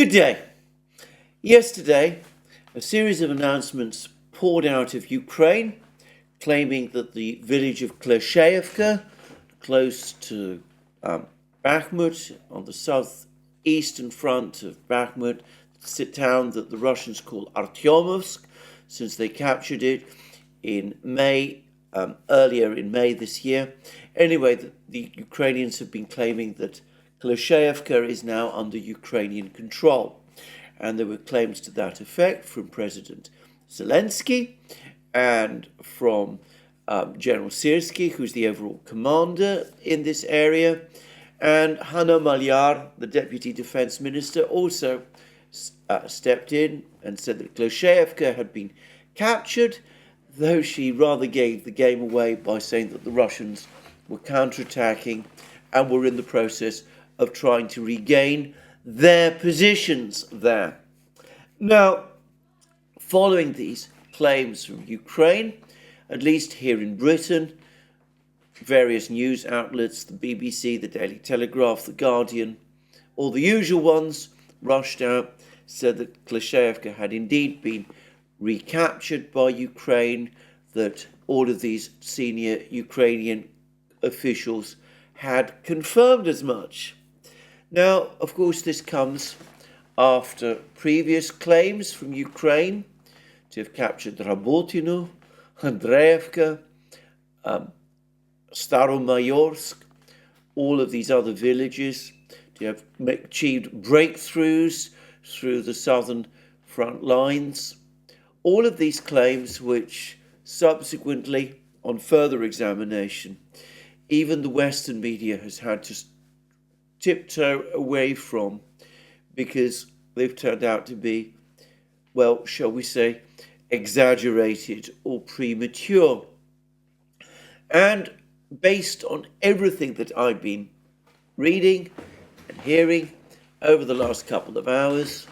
Good day. Yesterday, a series of announcements poured out of Ukraine, claiming that the village of Kleshcheevka, close to Bakhmut, on the southeastern front of Bakhmut, it's a town that the Russians call Artyomovsk, since they captured it in May, earlier in May this year. Anyway, the Ukrainians have been claiming that Kleshcheevka is now under Ukrainian control. And there were claims to that effect from President Zelenskyy and from General Syrsky, who's the overall commander in this area. And Hanna Maliar, the Deputy Defense Minister, also stepped in and said that Kleshcheevka had been captured, though she rather gave the game away by saying that the Russians were counterattacking and were in the process of trying to regain their positions there. Now, following these claims from Ukraine, at least here in Britain, various news outlets, the BBC, the Daily Telegraph, the Guardian, all the usual ones, rushed out, said that Kleshcheevka had indeed been recaptured by Ukraine, that all of these senior Ukrainian officials had confirmed as much. Now, of course, this comes after previous claims from Ukraine to have captured Rabotino, Andreevka, Staromayorsk, all of these other villages, to have achieved breakthroughs through the southern front lines. All of these claims which subsequently, on further examination, even the Western media has had to tiptoe away from, because they've turned out to be, well, shall we say, exaggerated or premature. And based on everything that I've been reading and hearing over the last couple of hours,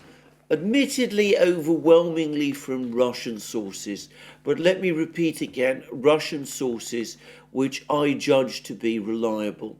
admittedly overwhelmingly from Russian sources, but let me repeat again, Russian sources which I judge to be reliable.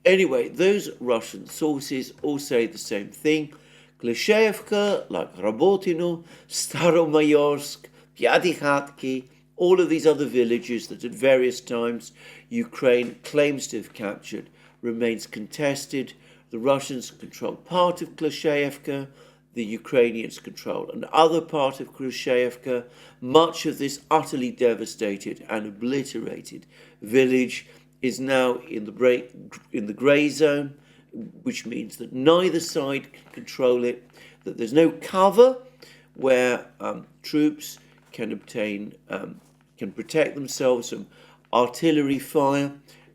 Anyway, those Russian sources all say the same thing. Kleshcheevka, like Rabotino, Staromayorsk, Pyadikhatki, all of these other villages that at various times Ukraine claims to have captured, remains contested. The Russians control part of Kleshcheevka, the Ukrainians control another part of Kleshcheevka. Much of this utterly devastated and obliterated village is now in the grey zone, which means that neither side can control it, that there's no cover where troops can protect themselves from artillery fire,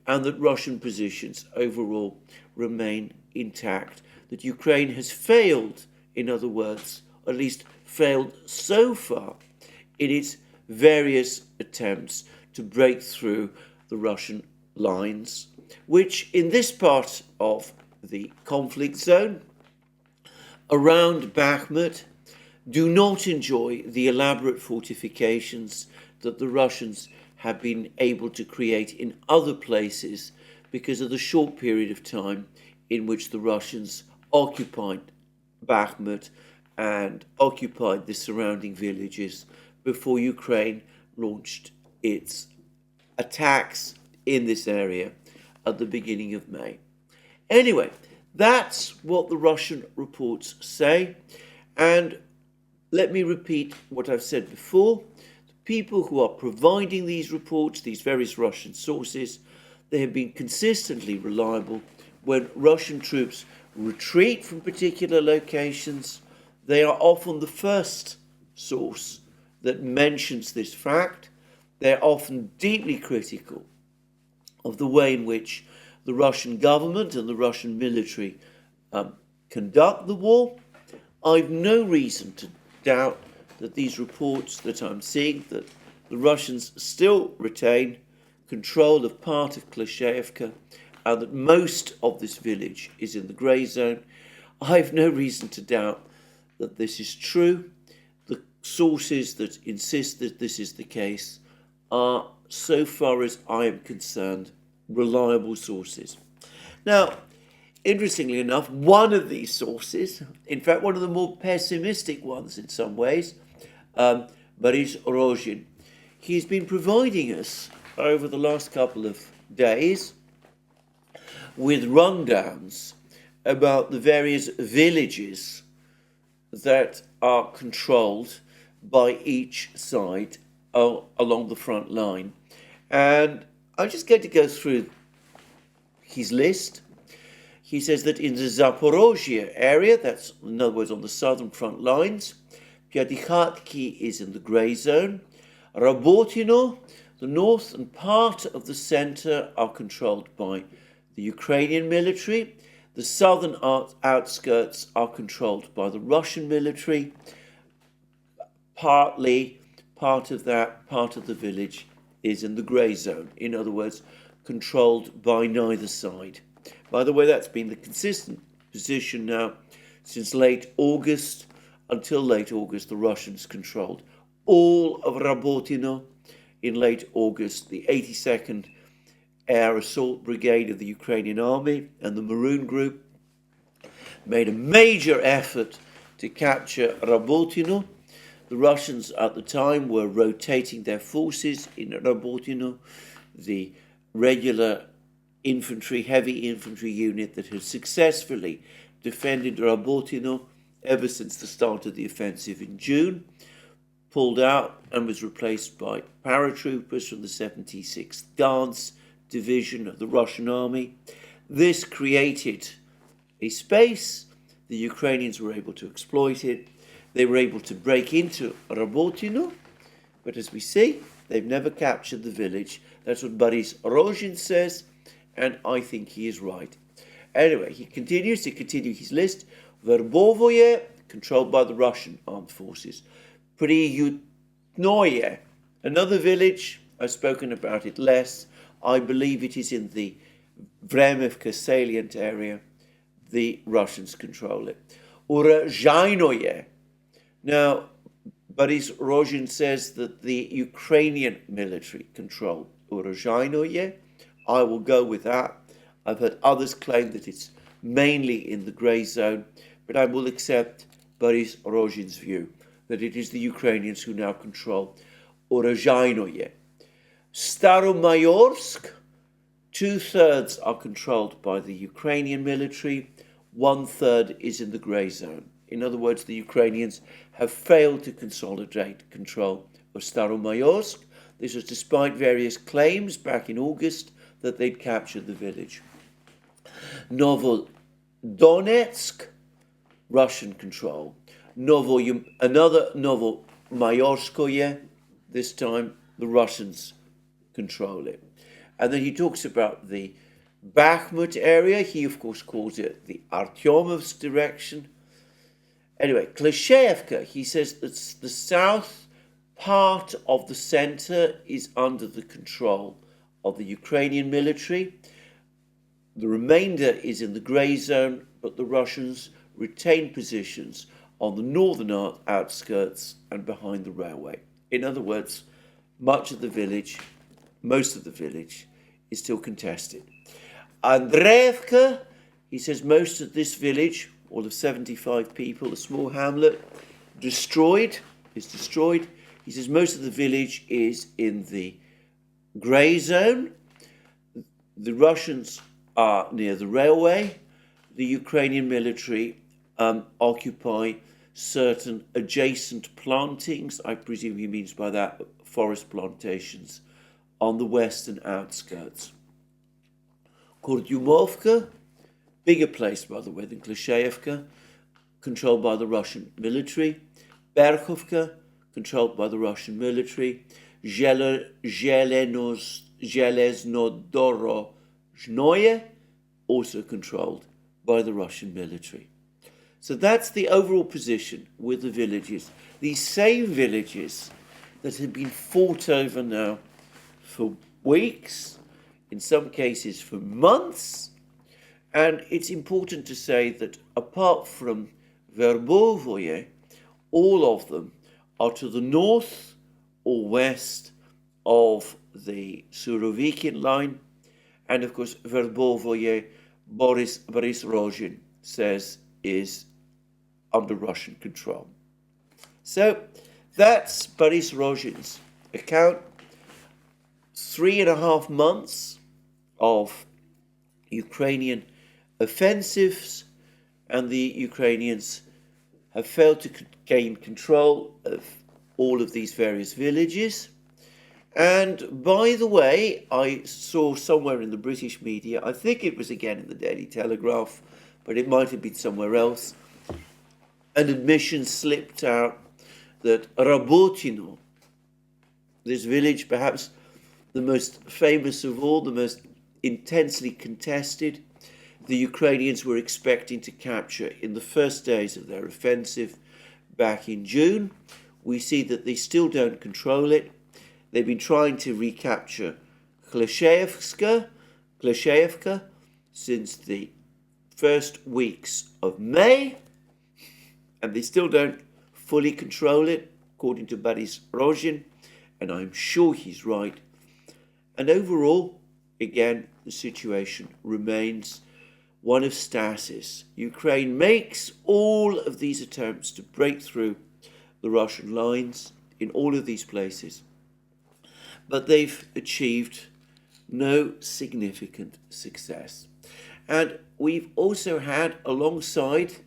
and that Russian positions overall remain intact, that Ukraine has failed, in other words, at least failed so far in its various attempts to break through the Russian lines, which in this part of the conflict zone around Bakhmut do not enjoy the elaborate fortifications that the Russians have been able to create in other places because of the short period of time in which the Russians occupied Bakhmut and occupied the surrounding villages before Ukraine launched its attacks in this area at the beginning of May. Anyway, that's what the Russian reports say, and let me repeat what I've said before. The people who are providing these reports, these various Russian sources, they have been consistently reliable. When Russian troops retreat from particular locations, they are often the first source that mentions this fact. They're often deeply critical of the way in which the Russian government and the Russian military conduct the war. I've no reason to doubt that these reports that I'm seeing, that the Russians still retain control of part of Kleshcheevka and that most of this village is in the grey zone. I've no reason to doubt that this is true. The sources that insist that this is the case are, so far as I am concerned, reliable sources. Now, interestingly enough, one of these sources, in fact, one of the more pessimistic ones in some ways, Boris Rogin, he's been providing us over the last couple of days with rundowns about the various villages that are controlled by each side along the front line. And I'm just going to go through his list. He says that in the Zaporizhzhia area, that's in other words on the southern front lines, Piatikhatki is in the grey zone. Rabotino, the north and part of the centre are controlled by the Ukrainian military. The southern outskirts are controlled by the Russian military. Partly, part of the village is in the grey zone. In other words, controlled by neither side. By the way, that's been the consistent position now since late August. Until late August, the Russians controlled all of Rabotino. In late August, the 82nd Air Assault Brigade of the Ukrainian Army and the Maroon Group made a major effort to capture Rabotino. The Russians at the time were rotating their forces in Rabotino. The regular infantry, heavy infantry unit that had successfully defended Rabotino ever since the start of the offensive in June, pulled out and was replaced by paratroopers from the 76th Guards Division of the Russian Army. This created a space. The Ukrainians were able to exploit it. They were able to break into Rabotino, but as we see, they've never captured the village. That's what Boris Rogin says, and I think he is right. Anyway, he continues to continue his list. Verbovoye, controlled by the Russian armed forces. Priyutnoye, another village, I've spoken about it less. I believe it is in the Vremivka salient area. The Russians control it. Urozhainoye. Now, Boris Rogin says that the Ukrainian military control Urozhainoye. I will go with that. I've heard others claim that it's mainly in the grey zone, but I will accept Boris Rogin's view that it is the Ukrainians who now control Urozhainoye. Staromayorsk, 2/3 are controlled by the Ukrainian military, 1/3 is in the grey zone. In other words, the Ukrainians have failed to consolidate control of Staromayorsk. This was despite various claims back in August that they'd captured the village. Novodonetsk, Russian control. Another Novomayorskoye, this time the Russians control it. And then he talks about the Bakhmut area. He, of course, calls it the Artyomovsk direction. Anyway, Kleshcheevka, he says that the south part of the center is under the control of the Ukrainian military. The remainder is in the grey zone, but the Russians retain positions on the northern outskirts and behind the railway. In other words, most of the village is still contested. Avdiivka, he says most of this village, all of 75 people, a small hamlet, is destroyed. He says most of the village is in the grey zone. The Russians are near the railway. The Ukrainian military occupy certain adjacent plantings. I presume he means by that forest plantations on the western outskirts. Kurdyumovka, bigger place, by the way, than Kleshcheevka, controlled by the Russian military. Berkhovka, controlled by the Russian military. Zheleznodorozhnoye, also controlled by the Russian military. So that's the overall position with the villages. These same villages that have been fought over now for weeks, in some cases for months. And it's important to say that apart from Verbovoye, all of them are to the north or west of the Surovikin line. And of course, Verbovoye Boris Rogin says is under Russian control. So that's Boris Rogin's account. 3.5 months of Ukrainian offensives, and the Ukrainians have failed to gain control of all of these various villages. And by the way, I saw somewhere in the British media, I think it was again in the Daily Telegraph, but it might have been somewhere else, an admission slipped out that Rabotino, this village, perhaps the most famous of all, the most intensely contested, the Ukrainians were expecting to capture in the first days of their offensive back in June. We see that they still don't control it. They've been trying to recapture Kleshcheevka since the first weeks of May, and they still don't fully control it, according to Boris Rogin, and I'm sure he's right. And overall, again, the situation remains one of stasis. Ukraine makes all of these attempts to break through the Russian lines in all of these places, but they've achieved no significant success. And we've also had, alongside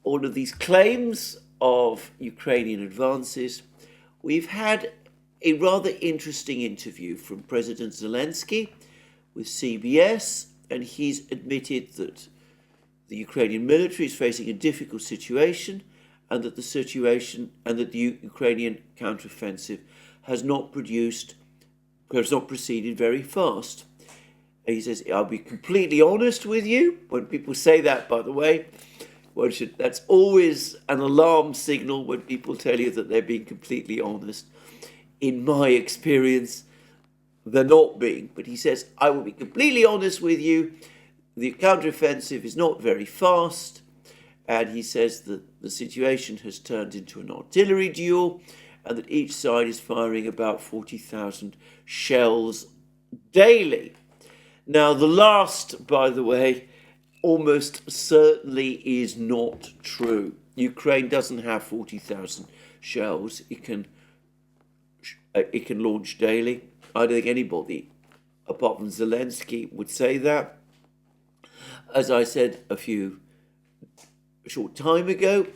all of these claims of Ukrainian advances, we've had a rather interesting interview from President Zelenskyy with CBS, and he's admitted that the Ukrainian military is facing a difficult situation, and that the Ukrainian counteroffensive has not proceeded very fast. And he says, I'll be completely honest with you. When people say that, by the way, that's always an alarm signal when people tell you that they're being completely honest. In my experience, they're not being. But he says, I will be completely honest with you. The counteroffensive is not very fast. And he says that the situation has turned into an artillery duel, and that each side is firing about 40,000 shells daily. Now, the last, by the way, almost certainly is not true. Ukraine doesn't have 40,000 shells. It can launch daily. I don't think anybody, apart from Zelenskyy, would say that. As I said a short time ago,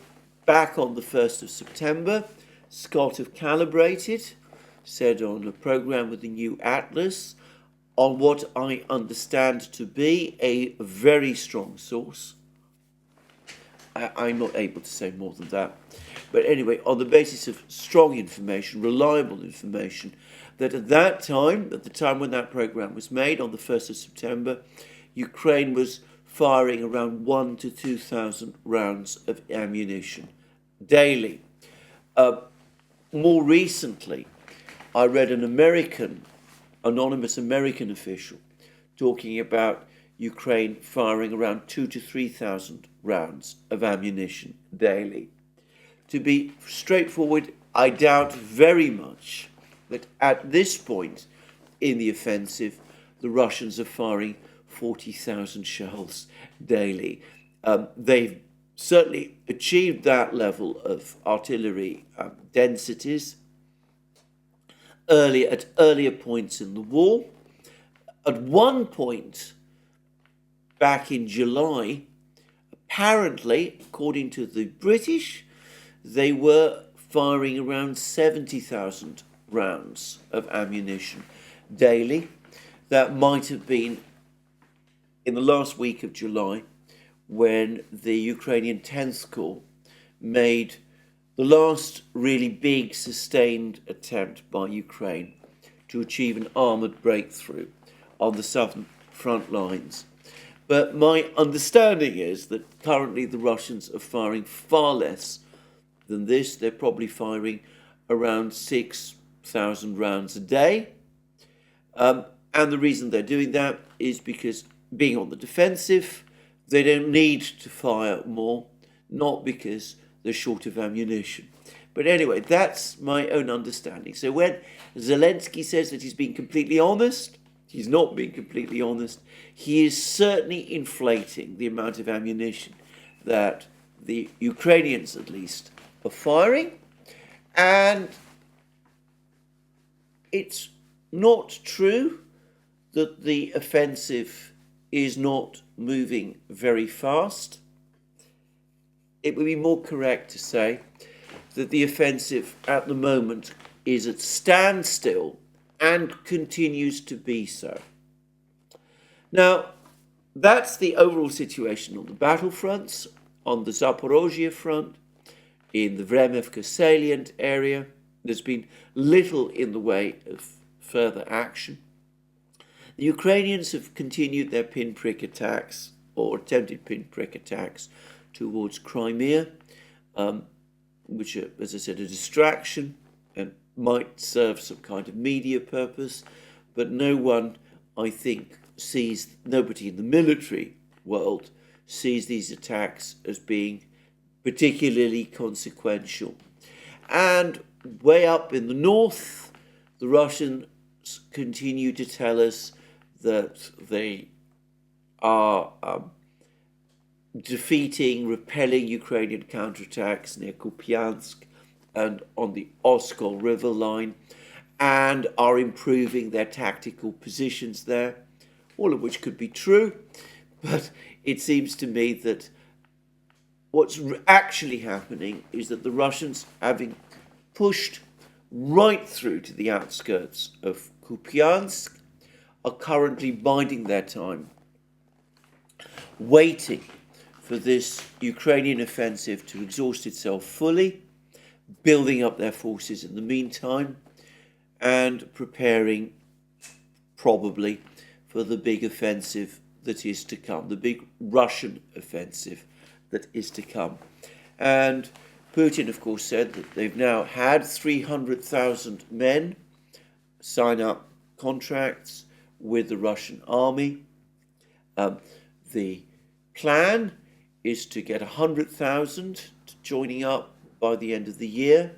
back on the 1st of September, Scott of Calibrated said on a program with the new Atlas, on what I understand to be a very strong source. I'm not able to say more than that. But anyway, on the basis of strong information, reliable information, that at that time, at the time when that program was made, on the 1st of September, Ukraine was firing around 1,000 to 2,000 rounds of ammunition daily. More recently, I read an anonymous American official talking about Ukraine firing around 2,000 to 3,000 rounds of ammunition daily. To be straightforward, I doubt very much that at this point in the offensive, the Russians are firing 40,000 shells daily. They've certainly achieved that level of artillery densities at earlier points in the war. At one point, back in July, apparently, according to the British, they were firing around 70,000 rounds of ammunition daily. That might have been in the last week of July, when the Ukrainian 10th Corps made the last really big sustained attempt by Ukraine to achieve an armoured breakthrough on the southern front lines. But my understanding is that currently the Russians are firing far less than this. They're probably firing around 6,000 rounds a day. And the reason they're doing that is because, being on the defensive, they don't need to fire more, not because they're short of ammunition. But anyway, that's my own understanding. So when Zelenskyy says that he's being completely honest, he's not being completely honest. He is certainly inflating the amount of ammunition that the Ukrainians, at least, are firing. And it's not true that the offensive is not moving very fast. It would be more correct to say that the offensive at the moment is at standstill and continues to be so. Now, that's the overall situation on the battlefronts. On the Zaporizhzhia front, in the Vremivka salient area, there's been little in the way of further action. The Ukrainians have continued their pinprick attacks, or attempted pinprick attacks, towards Crimea, which are, as I said, a distraction and might serve some kind of media purpose, but no one, I think, nobody in the military world sees these attacks as being particularly consequential. And way up in the north, the Russians continue to tell us that they are defeating, repelling Ukrainian counterattacks near Kupiansk and on the Oskol River line, and are improving their tactical positions there, all of which could be true, but it seems to me that what's actually happening is that the Russians, having pushed right through to the outskirts of Kupiansk, are currently biding their time, waiting for this Ukrainian offensive to exhaust itself fully, building up their forces in the meantime, and preparing probably for the big offensive that is to come, the big Russian offensive that is to come. And Putin, of course, said that they've now had 300,000 men sign up contracts with the Russian army. The plan is to get 100,000 joining up by the end of the year.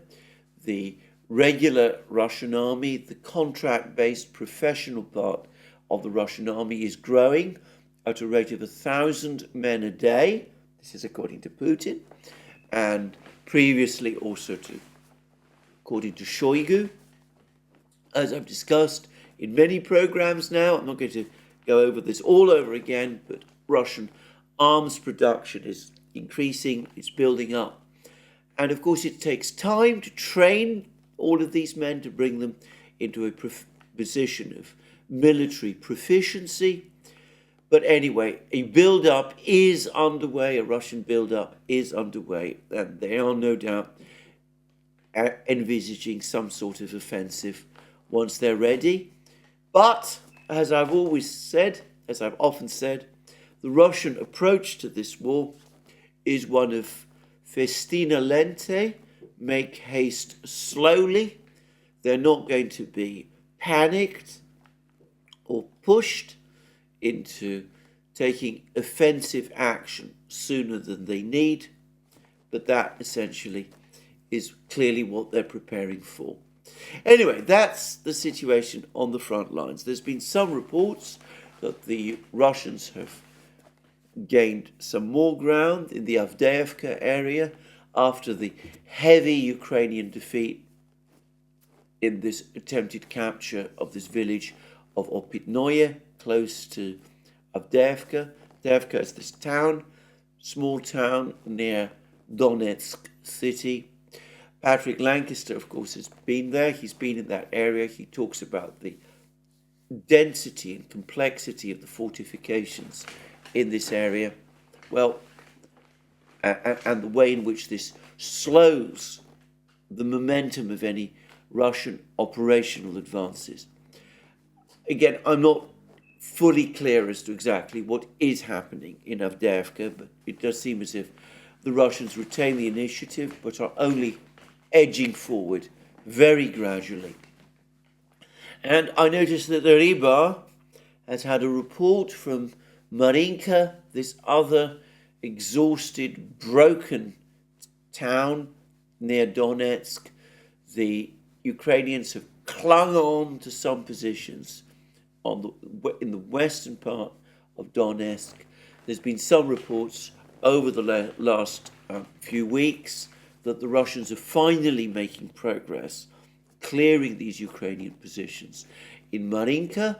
The regular Russian army, the contract-based professional part of the Russian army, is growing at a rate of 1,000 men a day. This is according to Putin, and previously also according to Shoigu. As I've discussed in many programs now, I'm not going to go over this all over again, but Russian arms production is increasing, it's building up. And of course it takes time to train all of these men, to bring them into a position of military proficiency. But anyway, a build-up is underway, a Russian build-up is underway, and they are no doubt envisaging some sort of offensive once they're ready. But, as I've always said, as I've often said, the Russian approach to this war is one of festina lente, make haste slowly. They're not going to be panicked or pushed into taking offensive action sooner than they need, but that essentially is clearly what they're preparing for. Anyway, that's the situation on the front lines. There's been some reports that the Russians have gained some more ground in the Avdiivka area after the heavy Ukrainian defeat in this attempted capture of this village of Opitnoye, close to Avdiivka. Avdiivka is this town, small town near Donetsk city. Patrick Lancaster, of course, has been there. He's been in that area. He talks about the density and complexity of the fortifications in this area. Well, and the way in which this slows the momentum of any Russian operational advances. Again, I'm not fully clear as to exactly what is happening in Avdiivka, but it does seem as if the Russians retain the initiative, but are only edging forward very gradually. And I noticed that the Riba has had a report from Marinka, this other exhausted, broken town near Donetsk. The Ukrainians have clung on to some positions, in the western part of Donetsk. There's been some reports over the last few weeks that the Russians are finally making progress, clearing these Ukrainian positions. In Marinka,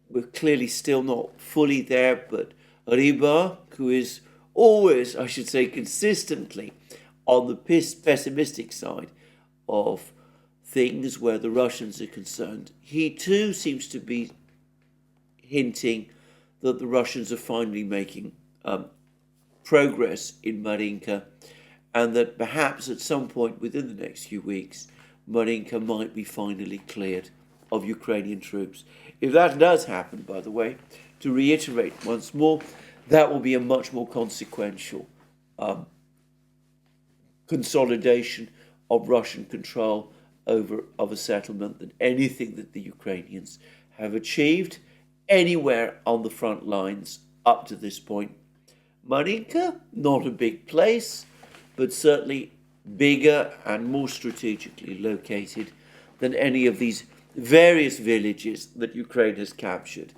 we're clearly still not fully there, but Ryba, who is always, I should say, consistently on the pessimistic side of things where the Russians are concerned, he too seems to be hinting that the Russians are finally making progress in Marinka, and that perhaps at some point within the next few weeks, Marinka might be finally cleared of Ukrainian troops. If that does happen, by the way, to reiterate once more, that will be a much more consequential consolidation of Russian control of a settlement than anything that the Ukrainians have achieved anywhere on the front lines up to this point. Marinka, not a big place, but certainly bigger and more strategically located than any of these various villages that Ukraine has captured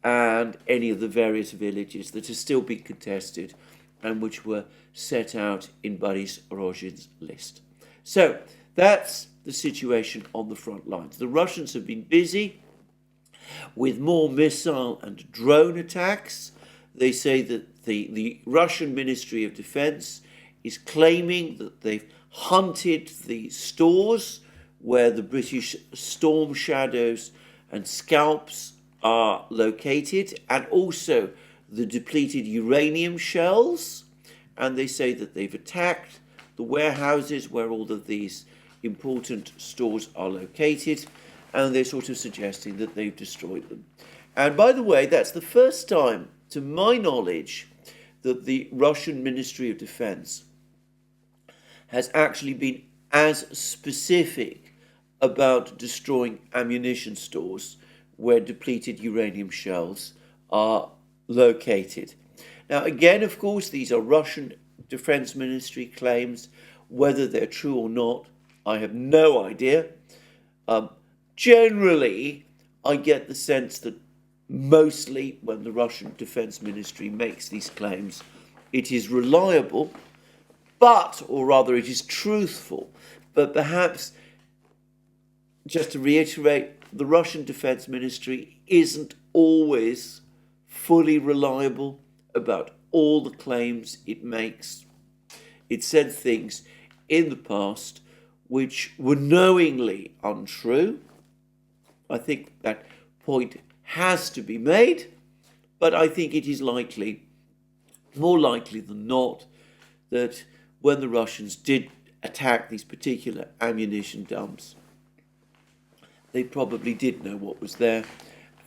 and any of the various villages that are still being contested and which were set out in Boris Rozhin's list. So that's the situation on the front lines. The Russians have been busy with more missile and drone attacks. They say that the Russian Ministry of Defense is claiming that they've hunted the stores where the British Storm Shadows and Scalps are located, and also the depleted uranium shells. And they say that they've attacked the warehouses where all of these important stores are located, and they're sort of suggesting that they've destroyed them. And by the way, that's the first time, to my knowledge, that the Russian Ministry of Defense has actually been as specific about destroying ammunition stores where depleted uranium shells are located. Now, again, of course, these are Russian Defense Ministry claims. Whether they're true or not, I have no idea. Generally, I get the sense that mostly when the Russian Defense Ministry makes these claims, it is reliable, or rather it is truthful. But perhaps, just to reiterate, the Russian Defense Ministry isn't always fully reliable about all the claims it makes. It said things in the past which were knowingly untrue. I think that point has to be made, but I think it is likely, more likely than not, that when the Russians did attack these particular ammunition dumps, they probably did know what was there,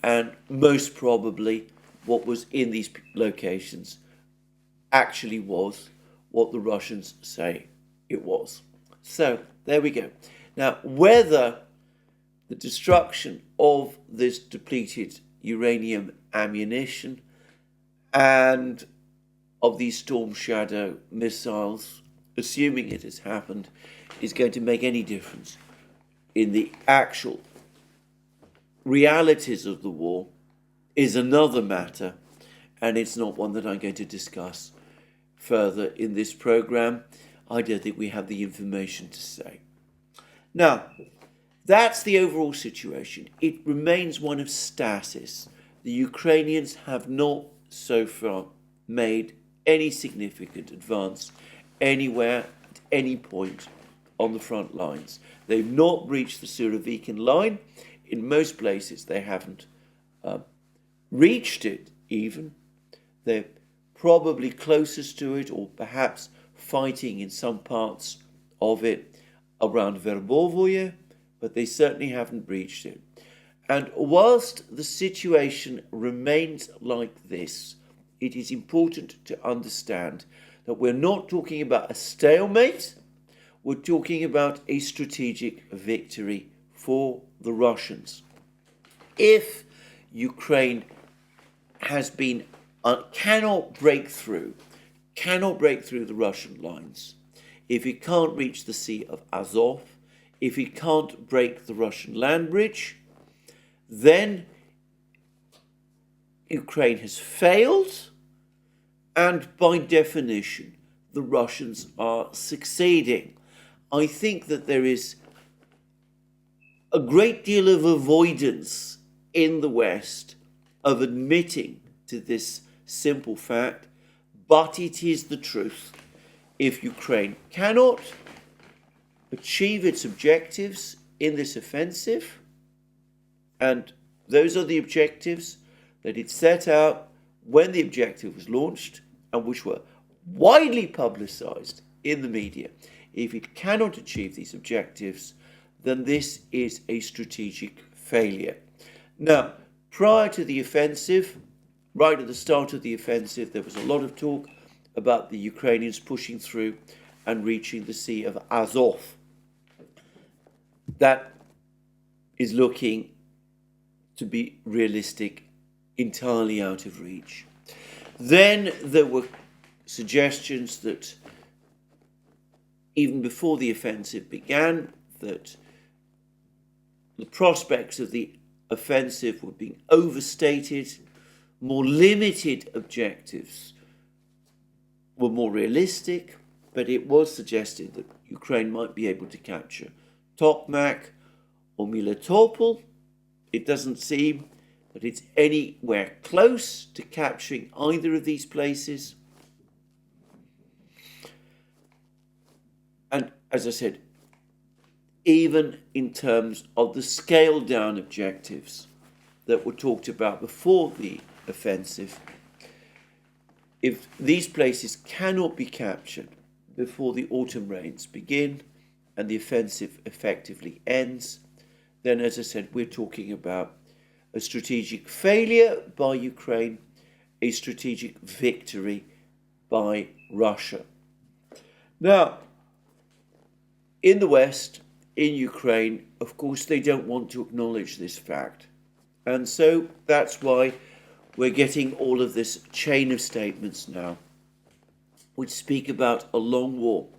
and most probably what was in these locations actually was what the Russians say it was. So there we go. Now, whether the destruction of this depleted uranium ammunition and of these Storm Shadow missiles, assuming it has happened, is going to make any difference in the actual realities of the war is another matter, and it's not one that I'm going to discuss further in this program. I don't think we have the information to say. Now, that's the overall situation. It remains one of stasis. The Ukrainians have not so far made any significant advance anywhere at any point on the front lines. They've not reached the Surovikin line. In most places, they haven't reached it even. They're probably closest to it, or perhaps fighting in some parts of it around Verbovoye, but they certainly haven't reached it. And whilst the situation remains like this, it is important to understand that we're not talking about a stalemate, we're talking about a strategic victory for the Russians. If Ukraine cannot break through the Russian lines, if it can't reach the Sea of Azov, if it can't break the Russian land bridge, then Ukraine has failed, and by definition, the Russians are succeeding. I think that there is a great deal of avoidance in the West of admitting to this simple fact, but it is the truth. If Ukraine cannot achieve its objectives in this offensive, and those are the objectives that it set out when the objective was launched and which were widely publicized in the media. If it cannot achieve these objectives, then this is a strategic failure. Now, prior to the offensive, right at the start of the offensive, there was a lot of talk about the Ukrainians pushing through and reaching the Sea of Azov. That is looking to be realistic, entirely out of reach. Then there were suggestions that even before the offensive began, that the prospects of the offensive were being overstated, more limited objectives were more realistic, but it was suggested that Ukraine might be able to capture Tokmak or Melitopol. It doesn't seem that it's anywhere close to capturing either of these places. And as I said, even in terms of the scaled down objectives that were talked about before the offensive, if these places cannot be captured before the autumn rains begin and the offensive effectively ends, then, as I said, we're talking about a strategic failure by Ukraine, a strategic victory by Russia. Now, in the West, in Ukraine, of course, they don't want to acknowledge this fact. And so that's why we're getting all of this chain of statements now, which speak about a long war.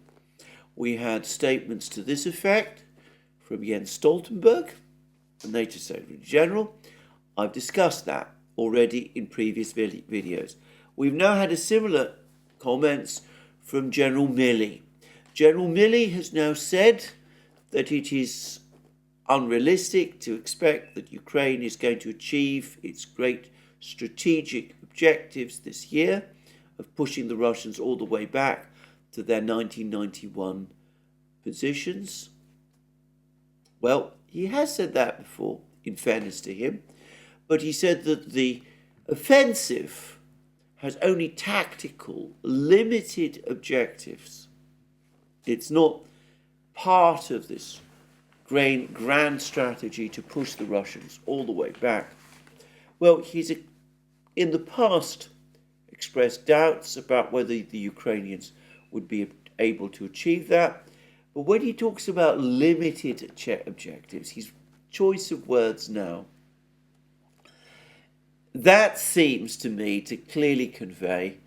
We had statements to this effect from Jens Stoltenberg, the NATO Secretary General. I've discussed that already in previous videos. We've now had a similar comments from General Milley. General Milley has now said that it is unrealistic to expect that Ukraine is going to achieve its great strategic objectives this year of pushing the Russians all the way back to their 1991 positions. Well, he has said that before, in fairness to him, but he said that the offensive has only tactical, limited objectives. It's not part of this grand strategy to push the Russians all the way back. Well, he's in the past expressed doubts about whether the Ukrainians would be able to achieve that. But when he talks about limited objectives, his choice of words now, that seems to me to clearly convey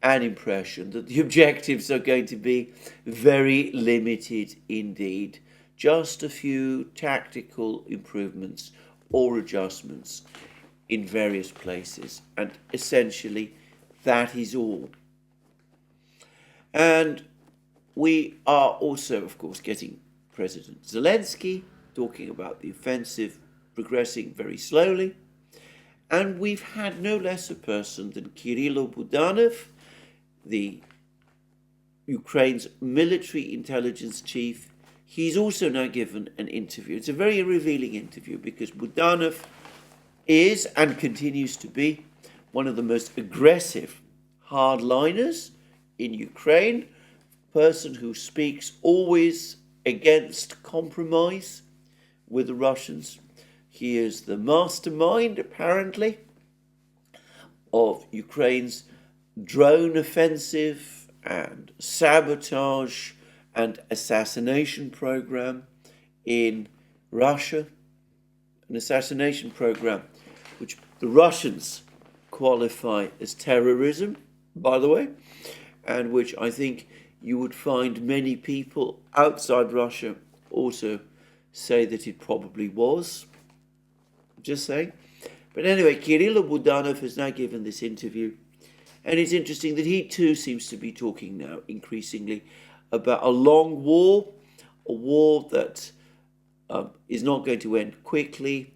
an impression that the objectives are going to be very limited indeed. Just a few tactical improvements or adjustments in various places. And essentially, that is all. And we are also, of course, getting President Zelenskyy talking about the offensive progressing very slowly. And we've had no less a person than Milley Budanov, the Ukraine's military intelligence chief. He's also now given an interview. It's a very revealing interview because Budanov is and continues to be one of the most aggressive hardliners in Ukraine, a person who speaks always against compromise with the Russians. He is the mastermind, apparently, of Ukraine's drone offensive and sabotage and assassination program in Russia. An assassination program which the Russians qualify as terrorism, by the way, and which I think you would find many people outside Russia also say that it probably was. Just saying. But anyway, Kirill Budanov has now given this interview, and it's interesting that he too seems to be talking now increasingly about a long war, a war that is not going to end quickly.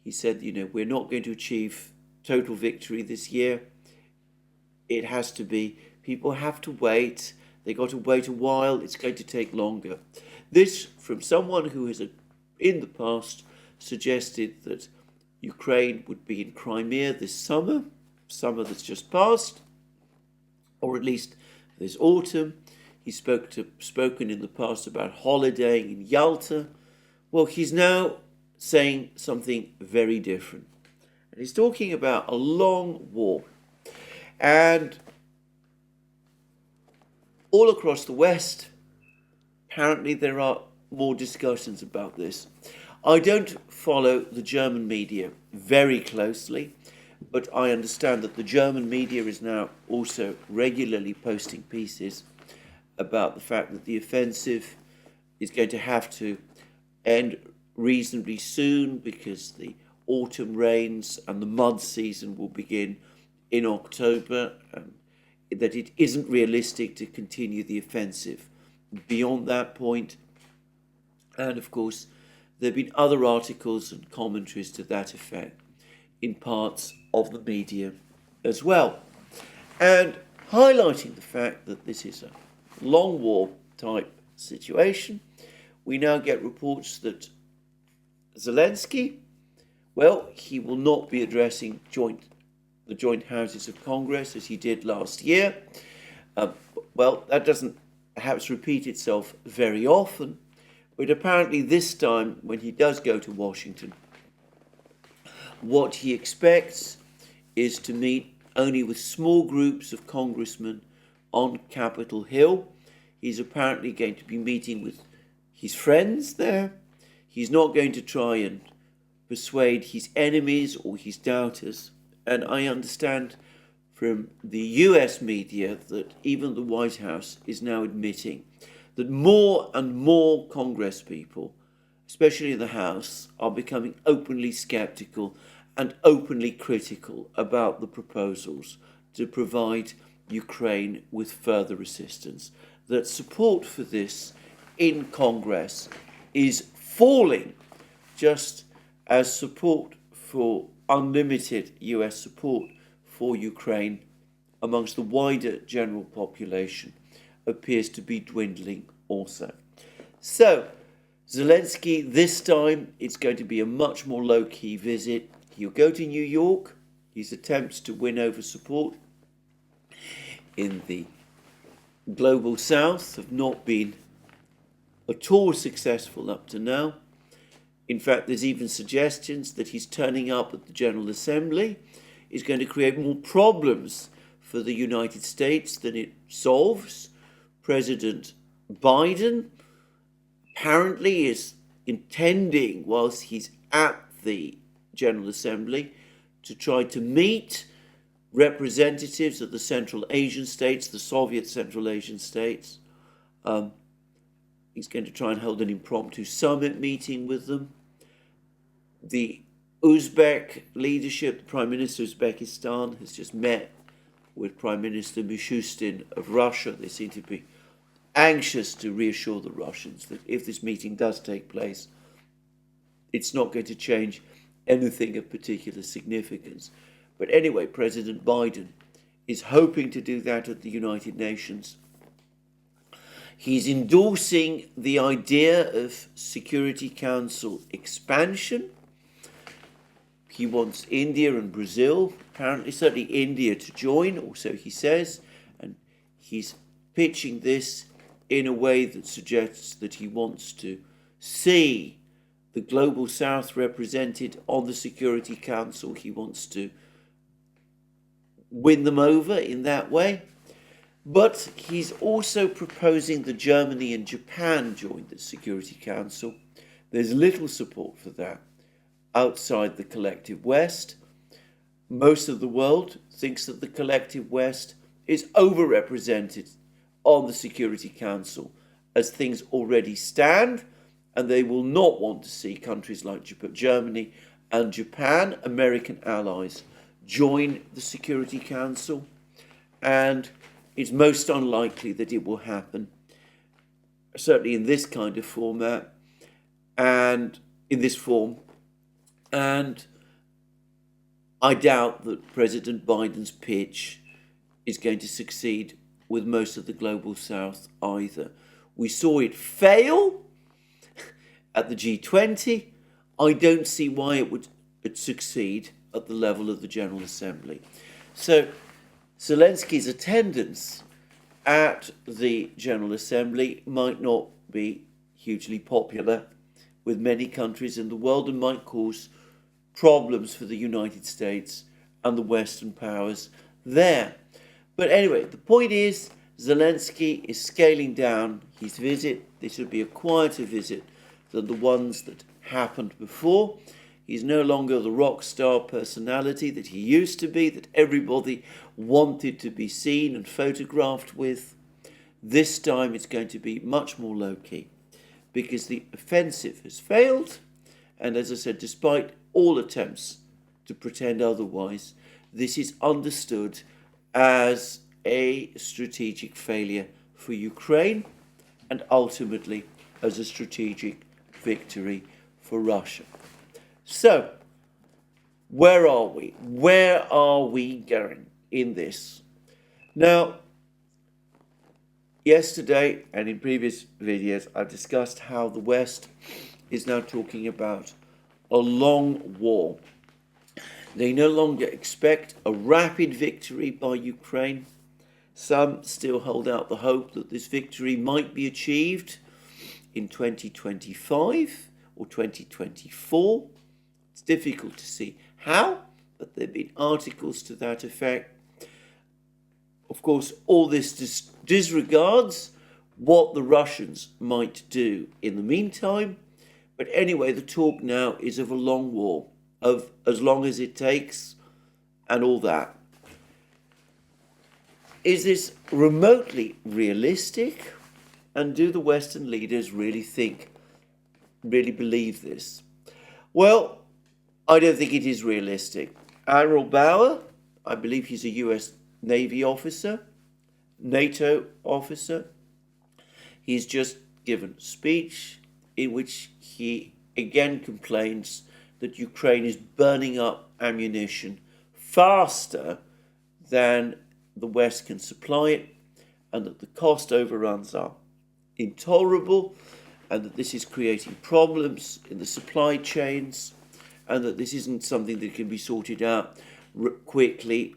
He said, we're not going to achieve total victory this year. It has to be, people have to wait. They got to wait a while. It's going to take longer. This from someone who has, in the past, suggested that Ukraine would be in Crimea this summer that's just passed, or at least this autumn. He's spoken in the past about holidaying in Yalta. Well, he's now saying something very different. And he's talking about a long war. And all across the West, apparently there are more discussions about this. I don't follow the German media very closely, but I understand that the German media is now also regularly posting pieces about the fact that the offensive is going to have to end reasonably soon because the autumn rains and the mud season will begin in October, and that it isn't realistic to continue the offensive beyond that point. And of course, there have been other articles and commentaries to that effect in parts of the media as well. And highlighting the fact that this is a long war type situation, we now get reports that Zelenskyy, well, he will not be addressing the joint houses of Congress as he did last year. Well, that doesn't perhaps repeat itself very often, but apparently this time when he does go to Washington, what he expects is to meet only with small groups of congressmen on Capitol Hill. He's apparently going to be meeting with his friends there. He's not going to try and persuade his enemies or his doubters. And I understand from the US media that even the White House is now admitting that more and more Congress people, especially in the House, are becoming openly skeptical and openly critical about the proposals to provide Ukraine with further assistance. That support for this in Congress is falling, just as support for unlimited US support for Ukraine amongst the wider general population appears to be dwindling also. So, Zelenskyy, this time, it's going to be a much more low-key visit. He'll go to New York. His attempts to win over support in the global south have not been at all successful up to now. In fact, there's even suggestions that his turning up at the General Assembly is going to create more problems for the United States than it solves. President Biden apparently is intending, whilst he's at the General Assembly, to try to meet representatives of the Central Asian states, the Soviet Central Asian states. He's going to try and hold an impromptu summit meeting with them. The Uzbek leadership, the Prime Minister of Uzbekistan, has just met with Prime Minister Mishustin of Russia. They seem to be anxious to reassure the Russians that if this meeting does take place, it's not going to change anything of particular significance. But anyway, President Biden is hoping to do that at the United Nations. He's endorsing the idea of Security Council expansion. He wants India and Brazil, apparently certainly India, to join, or so he says, and he's pitching this in a way that suggests that he wants to see the Global South represented on the Security Council. He wants to win them over in that way. But he's also proposing that Germany and Japan join the Security Council. There's little support for that outside the collective West. Most of the world thinks that the collective West is overrepresented on the Security Council as things already stand, and they will not want to see countries like Germany and Japan, American allies, join the Security Council, and it's most unlikely that it will happen, certainly in this kind of format, and in this form, and I doubt that President Biden's pitch is going to succeed with most of the global south either. We saw it fail at the G20. I don't see why it would succeed at the level of the General Assembly. So Zelensky's attendance at the General Assembly might not be hugely popular with many countries in the world and might cause problems for the United States and the Western powers there. But anyway, the point is, Zelenskyy is scaling down his visit. This will be a quieter visit than the ones that happened before. He's no longer the rock star personality that he used to be, that everybody wanted to be seen and photographed with. This time it's going to be much more low-key because the offensive has failed. And as I said, despite all attempts to pretend otherwise, this is understood as a strategic failure for Ukraine and ultimately as a strategic victory for Russia. So, where are we? Where are we going in this? Now, yesterday and in previous videos, I've discussed how the West is now talking about a long war. They no longer expect a rapid victory by Ukraine. Some still hold out the hope that this victory might be achieved in 2025 or 2024. It's difficult to see how, but there have been articles to that effect. Of course, all this disregards what the Russians might do in the meantime. But anyway, the talk now is of a long war, of as long as it takes and all that. Is this remotely realistic? And do the Western leaders really believe this? Well, I don't think it is realistic. Admiral Bauer, I believe he's a US Navy officer, NATO officer. He's just given a speech in which he again complains that Ukraine is burning up ammunition faster than the West can supply it, and that the cost overruns are intolerable, and that this is creating problems in the supply chains, and that this isn't something that can be sorted out quickly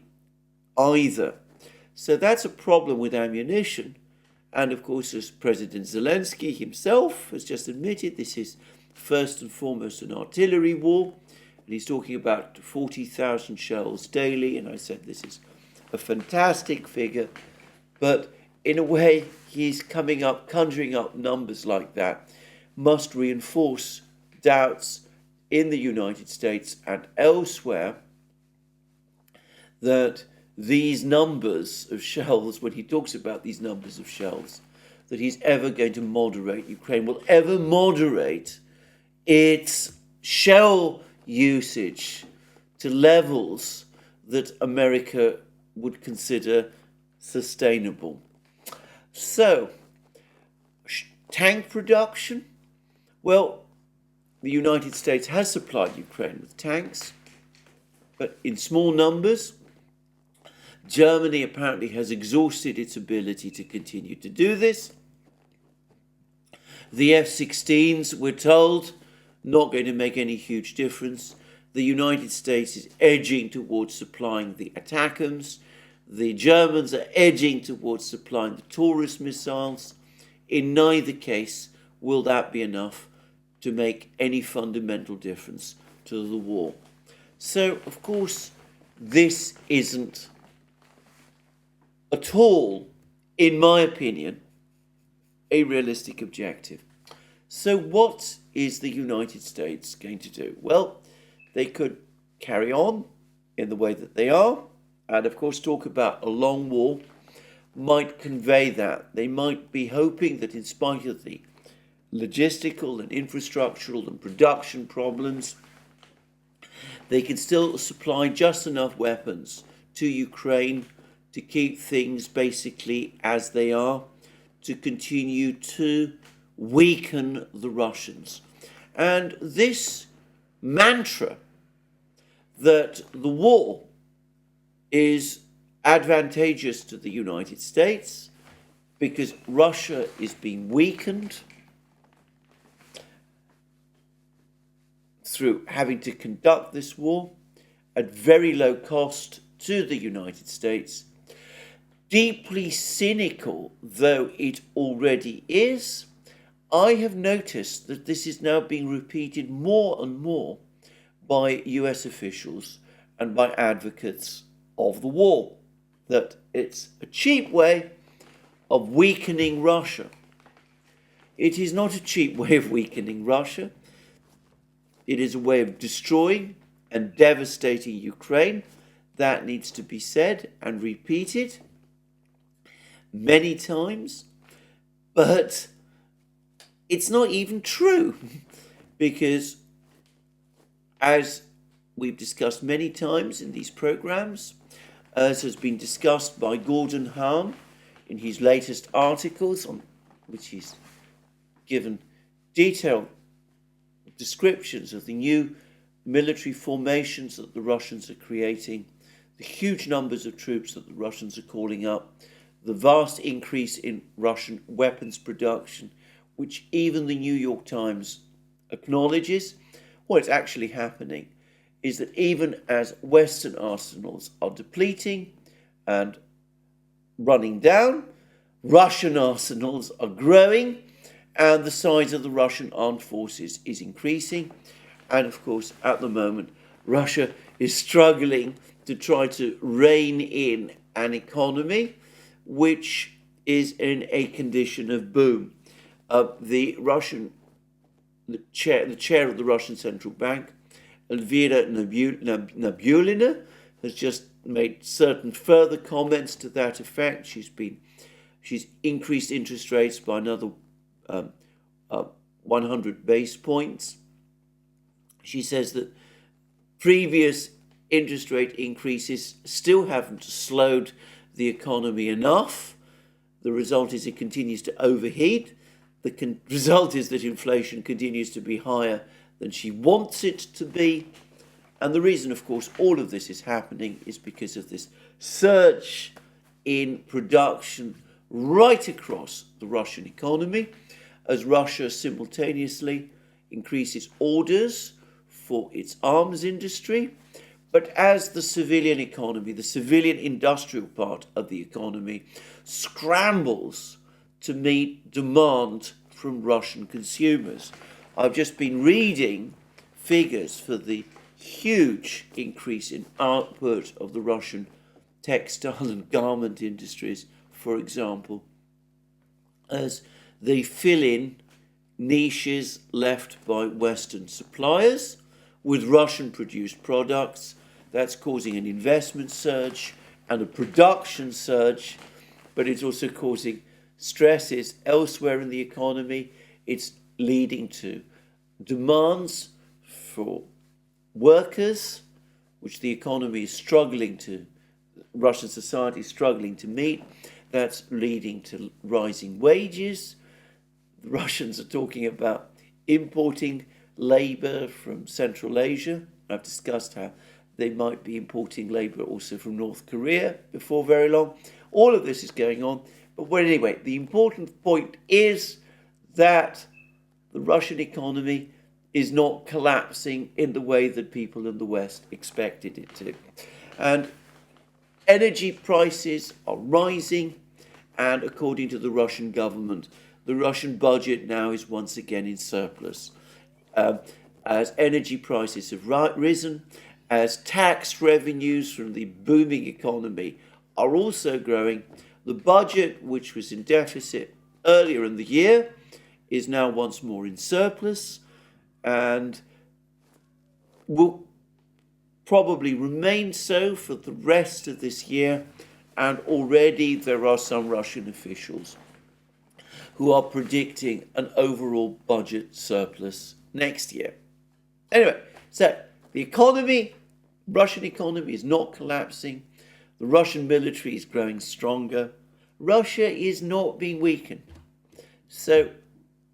either. So that's a problem with ammunition. And of course, as President Zelenskyy himself has just admitted, this is first and foremost an artillery war. And he's talking about 40,000 shells daily. And I said this is a fantastic figure. But in a way, he's conjuring up numbers like that, must reinforce doubts in the United States and elsewhere that these numbers of shells, when he talks about these numbers of shells, that he's ever going to moderate, Ukraine will ever moderate its shell usage to levels that America would consider sustainable. So, tank production? Well, the United States has supplied Ukraine with tanks, but in small numbers. Germany apparently has exhausted its ability to continue to do this. The F-16s, we're told, not going to make any huge difference. The United States is edging towards supplying the ATACMS. The Germans are edging towards supplying the Taurus missiles. In neither case will that be enough to make any fundamental difference to the war. So, of course, this isn't at all, in my opinion, a realistic objective. So what is the United States going to do? Well, they could carry on in the way that they are, and of course talk about a long war might convey that. They might be hoping that in spite of the logistical and infrastructural and production problems They can still supply just enough weapons to Ukraine to keep things basically as they are, to continue to weaken the Russians. And this mantra that the war is advantageous to the United States because Russia is being weakened through having to conduct this war at very low cost to the United States, deeply cynical though it already is, I have noticed that this is now being repeated more and more by US officials and by advocates of the war, that it's a cheap way of weakening Russia. It is not a cheap way of weakening Russia. It is a way of destroying and devastating Ukraine. That needs to be said and repeated many times. But it's not even true because, as we've discussed many times in these programs, as has been discussed by Gordon Hahn in his latest articles, on which he's given detailed descriptions of the new military formations that the Russians are creating, the huge numbers of troops that the Russians are calling up, the vast increase in Russian weapons production, which even the New York Times acknowledges. What's actually happening is that even as Western arsenals are depleting and running down, Russian arsenals are growing, and the size of the Russian armed forces is increasing. And of course, at the moment, Russia is struggling to try to rein in an economy which is in a condition of boom. The chair of the Russian Central Bank, Elvira Nabiullina, has just made certain further comments to that effect. She's increased interest rates by another 100 base points. She says that previous interest rate increases still haven't slowed the economy enough. The result is it continues to overheat. The result is that inflation continues to be higher than she wants it to be. And the reason, of course, all of this is happening is because of this surge in production right across the Russian economy, as Russia simultaneously increases orders for its arms industry, but as the civilian economy, the civilian industrial part of the economy, scrambles to meet demand from Russian consumers. I've just been reading figures for the huge increase in output of the Russian textile and garment industries, for example, as they fill in niches left by Western suppliers with Russian-produced products. That's causing an investment surge and a production surge, but it's also causing stresses elsewhere in the economy. It's leading to demands for workers, which the economy is struggling to, Russian society is struggling to meet. That's leading to rising wages. The Russians are talking about importing labour from Central Asia. I've discussed how they might be importing labour also from North Korea before very long. All of this is going on. But anyway, the important point is that the Russian economy is not collapsing in the way that people in the West expected it to. And energy prices are rising, and according to the Russian government, the Russian budget now is once again in surplus. As energy prices have risen, as tax revenues from the booming economy are also growing, the budget, which was in deficit earlier in the year, is now once more in surplus and will probably remain so for the rest of this year. And already there are some Russian officials who are predicting an overall budget surplus next year. Anyway, so The economy, Russian economy is not collapsing. The Russian military is growing stronger. Russia is not being weakened. So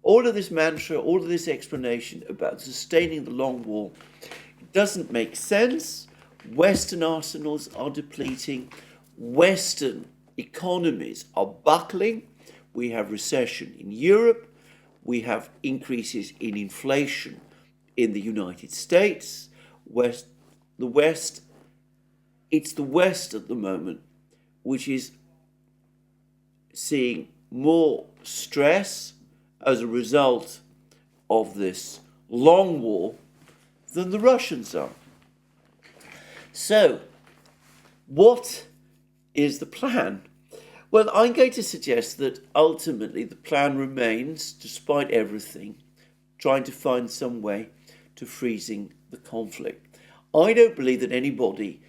all of this mantra, all of this explanation about sustaining the long war, it doesn't make sense. Western arsenals are depleting. Western economies are buckling. We have recession in Europe. We have increases in inflation in the United States. It's the West at the moment which is seeing more stress as a result of this long war than the Russians are. So, what is the plan? Well, I'm going to suggest that ultimately the plan remains, despite everything, trying to find some way to freezing the conflict. I don't believe that anybody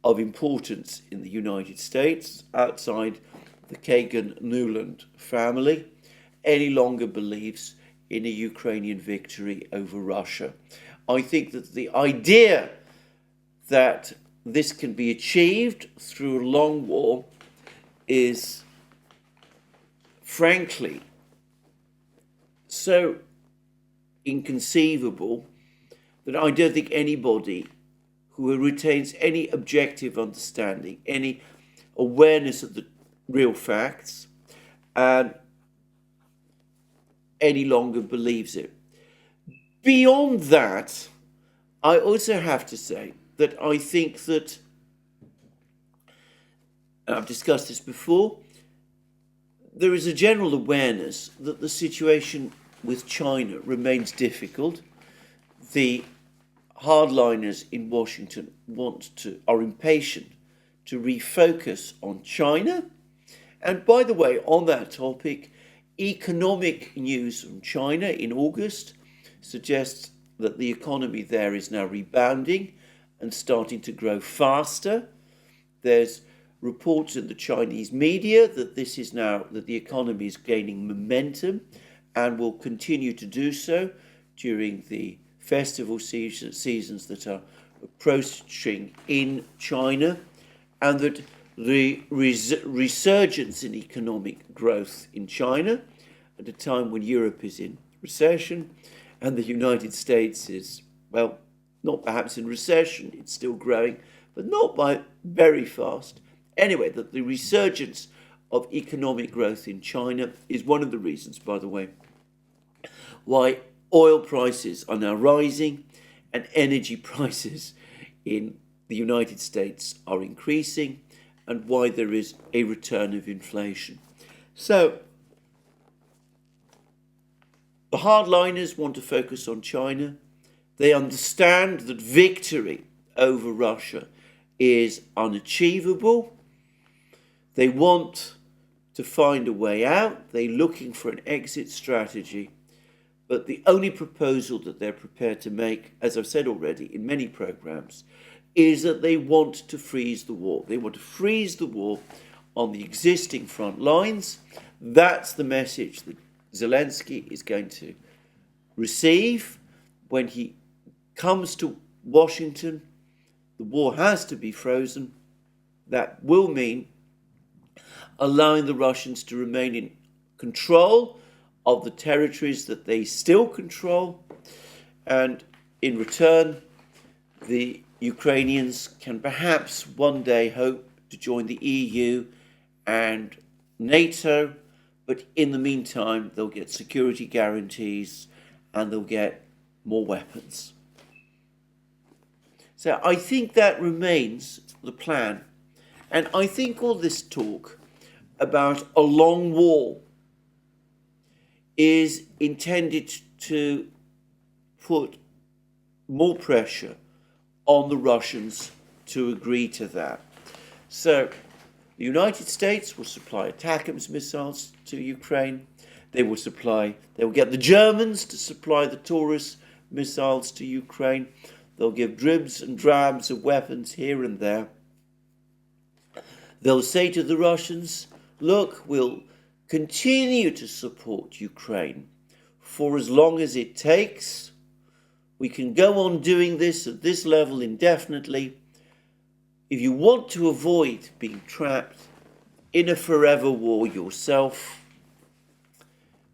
of importance in the United States, outside the Kagan-Nuland family, any longer believes in a Ukrainian victory over Russia. I think that the idea that this can be achieved through a long war is, frankly, so inconceivable that I don't think anybody who retains any objective understanding, any awareness of the real facts, any longer believes it. Beyond that, I also have to say that I think that, and I've discussed this before, there is a general awareness that the situation with China remains difficult. The hardliners in Washington are impatient to refocus on China. And by the way, on that topic, economic news from China in August suggests that the economy there is now rebounding and starting to grow faster. There's reports in the Chinese media that that the economy is gaining momentum and will continue to do so during the festival seasons that are approaching in China, and that the resurgence in economic growth in China at a time when Europe is in recession and the United States is, well, not perhaps in recession, it's still growing, but not by very fast. Anyway, that the resurgence of economic growth in China is one of the reasons, by the way, why oil prices are now rising and energy prices in the United States are increasing, and why there is a return of inflation. So, the hardliners want to focus on China. They understand that victory over Russia is unachievable. They want to find a way out. They're looking for an exit strategy. But the only proposal that they're prepared to make, as I've said already in many programs, is that they want to freeze the war. They want to freeze the war on the existing front lines. That's the message that Zelenskyy is going to receive when he comes to Washington. The war has to be frozen. That will mean allowing the Russians to remain in control of the territories that they still control, and in return, the Ukrainians can perhaps one day hope to join the EU and NATO, but in the meantime, they'll get security guarantees and they'll get more weapons. So I think that remains the plan. And I think all this talk about a long war is intended to put more pressure on the Russians to agree to that. So the United States will supply ATACMS missiles to Ukraine. They will get the Germans to supply the Taurus missiles to Ukraine. They'll give dribs and drabs of weapons here and there. They'll say to the Russians, look, we'll continue to support Ukraine for as long as it takes. We can go on doing this at this level indefinitely. If you want to avoid being trapped in a forever war yourself,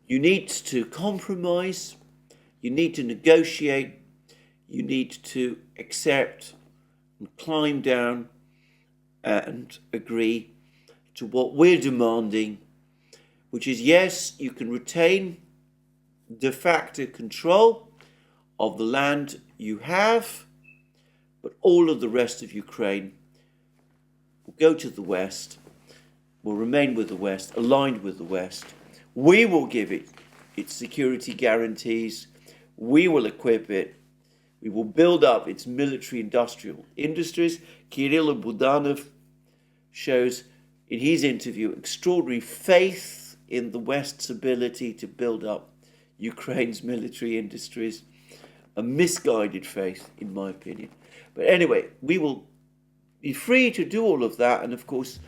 you need to compromise, you need to negotiate, you need to accept and climb down and agree to what we're demanding, which is, yes, you can retain de facto control of the land you have, but all of the rest of Ukraine will go to the West, will remain with the West, aligned with the West. We will give it its security guarantees. We will equip it. We will build up its military industrial industries. Kirill Budanov shows in his interview extraordinary faith in the West's ability to build up Ukraine's military industries. A misguided faith, in my opinion. But anyway, we will be free to do all of that. And of course,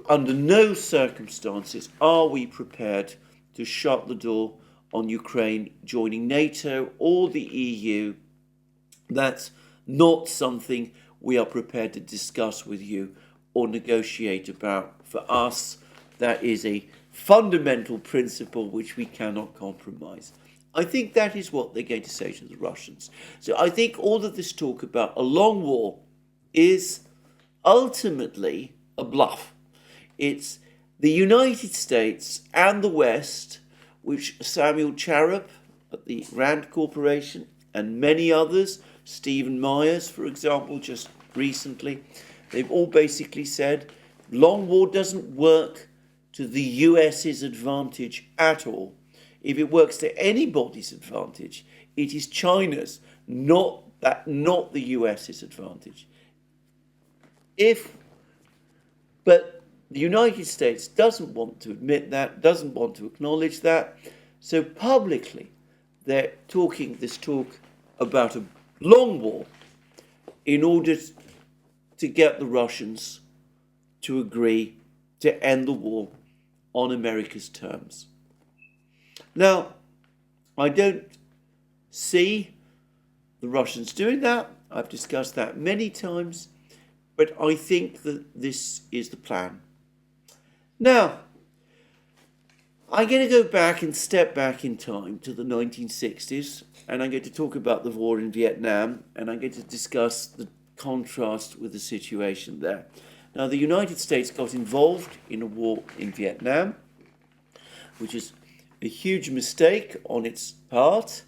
under no circumstances are we prepared to shut the door on Ukraine joining NATO or the EU. That's not something we are prepared to discuss with you or negotiate about. For us, that is a fundamental principle which we cannot compromise. I think that is what they're going to say to the Russians. So I think all of this talk about a long war is ultimately a bluff. It's the United States and the West, which Samuel Charap at the Rand Corporation and many others, Stephen Myers, for example, just recently, they've all basically said long war doesn't work to the US's advantage at all. If it works to anybody's advantage, it is China's, not the US's advantage. But the United States doesn't want to admit that, doesn't want to acknowledge that. So publicly, they're talking this talk about a long war in order to get the Russians to agree to end the war on America's terms. Now, I don't see the Russians doing that. I've discussed that many times, but I think that this is the plan. Now, I'm going to go back and step back in time to the 1960s, and I'm going to talk about the war in Vietnam, and I'm going to discuss the contrast with the situation there. Now, the United States got involved in a war in Vietnam, which is a huge mistake on its part.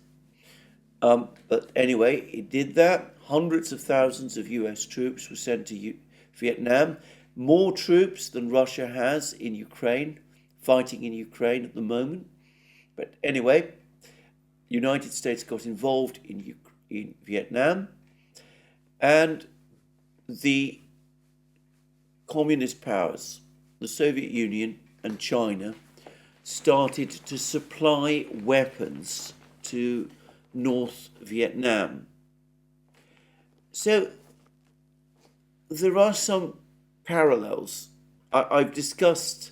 But anyway, it did that. Hundreds of thousands of US troops were sent to Vietnam. More troops than Russia has in Ukraine, fighting in Ukraine at the moment. But anyway, the United States got involved in Vietnam. And the communist powers, the Soviet Union and China, started to supply weapons to North Vietnam. So there are some parallels. I've discussed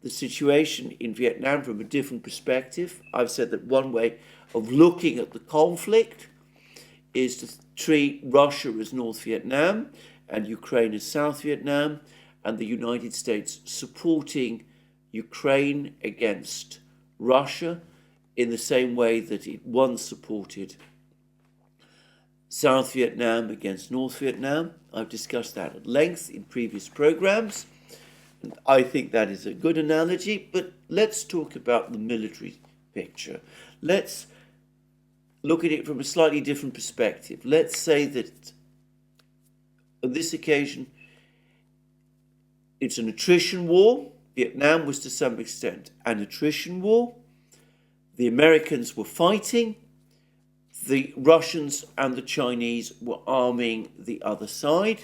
the situation in Vietnam from a different perspective. I've said that one way of looking at the conflict is to treat Russia as North Vietnam and Ukraine as South Vietnam, and the United States supporting Ukraine against Russia in the same way that it once supported South Vietnam against North Vietnam. I've discussed that at length in previous programs. And I think that is a good analogy, but let's talk about the military picture. Let's look at it from a slightly different perspective. Let's say that on this occasion, it's an attrition war. Vietnam was to some extent an attrition war. The Americans were fighting. The Russians and the Chinese were arming the other side.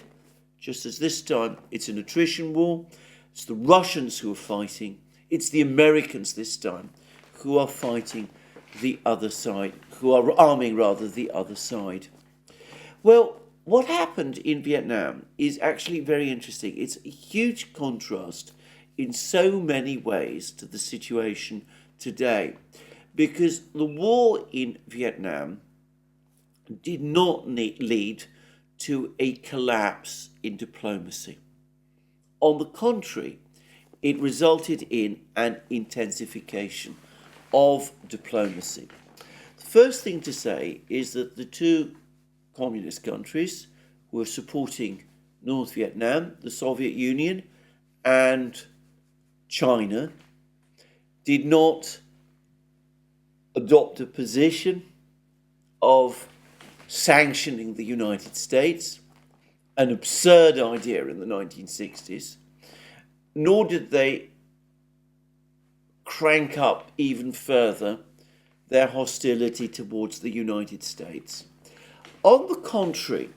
Just as this time, it's an attrition war. It's the Russians who are fighting. It's the Americans this time who are fighting the other side, who are arming rather the other side. Well, what happened in Vietnam is actually very interesting. It's a huge contrast in so many ways to the situation today, because the war in Vietnam did not lead to a collapse in diplomacy. On the contrary, it resulted in an intensification of diplomacy. The first thing to say is that the two communist countries were supporting North Vietnam, the Soviet Union, and China, did not adopt a position of sanctioning the United States, an absurd idea in the 1960s, nor did they crank up even further their hostility towards the United States. On the contrary,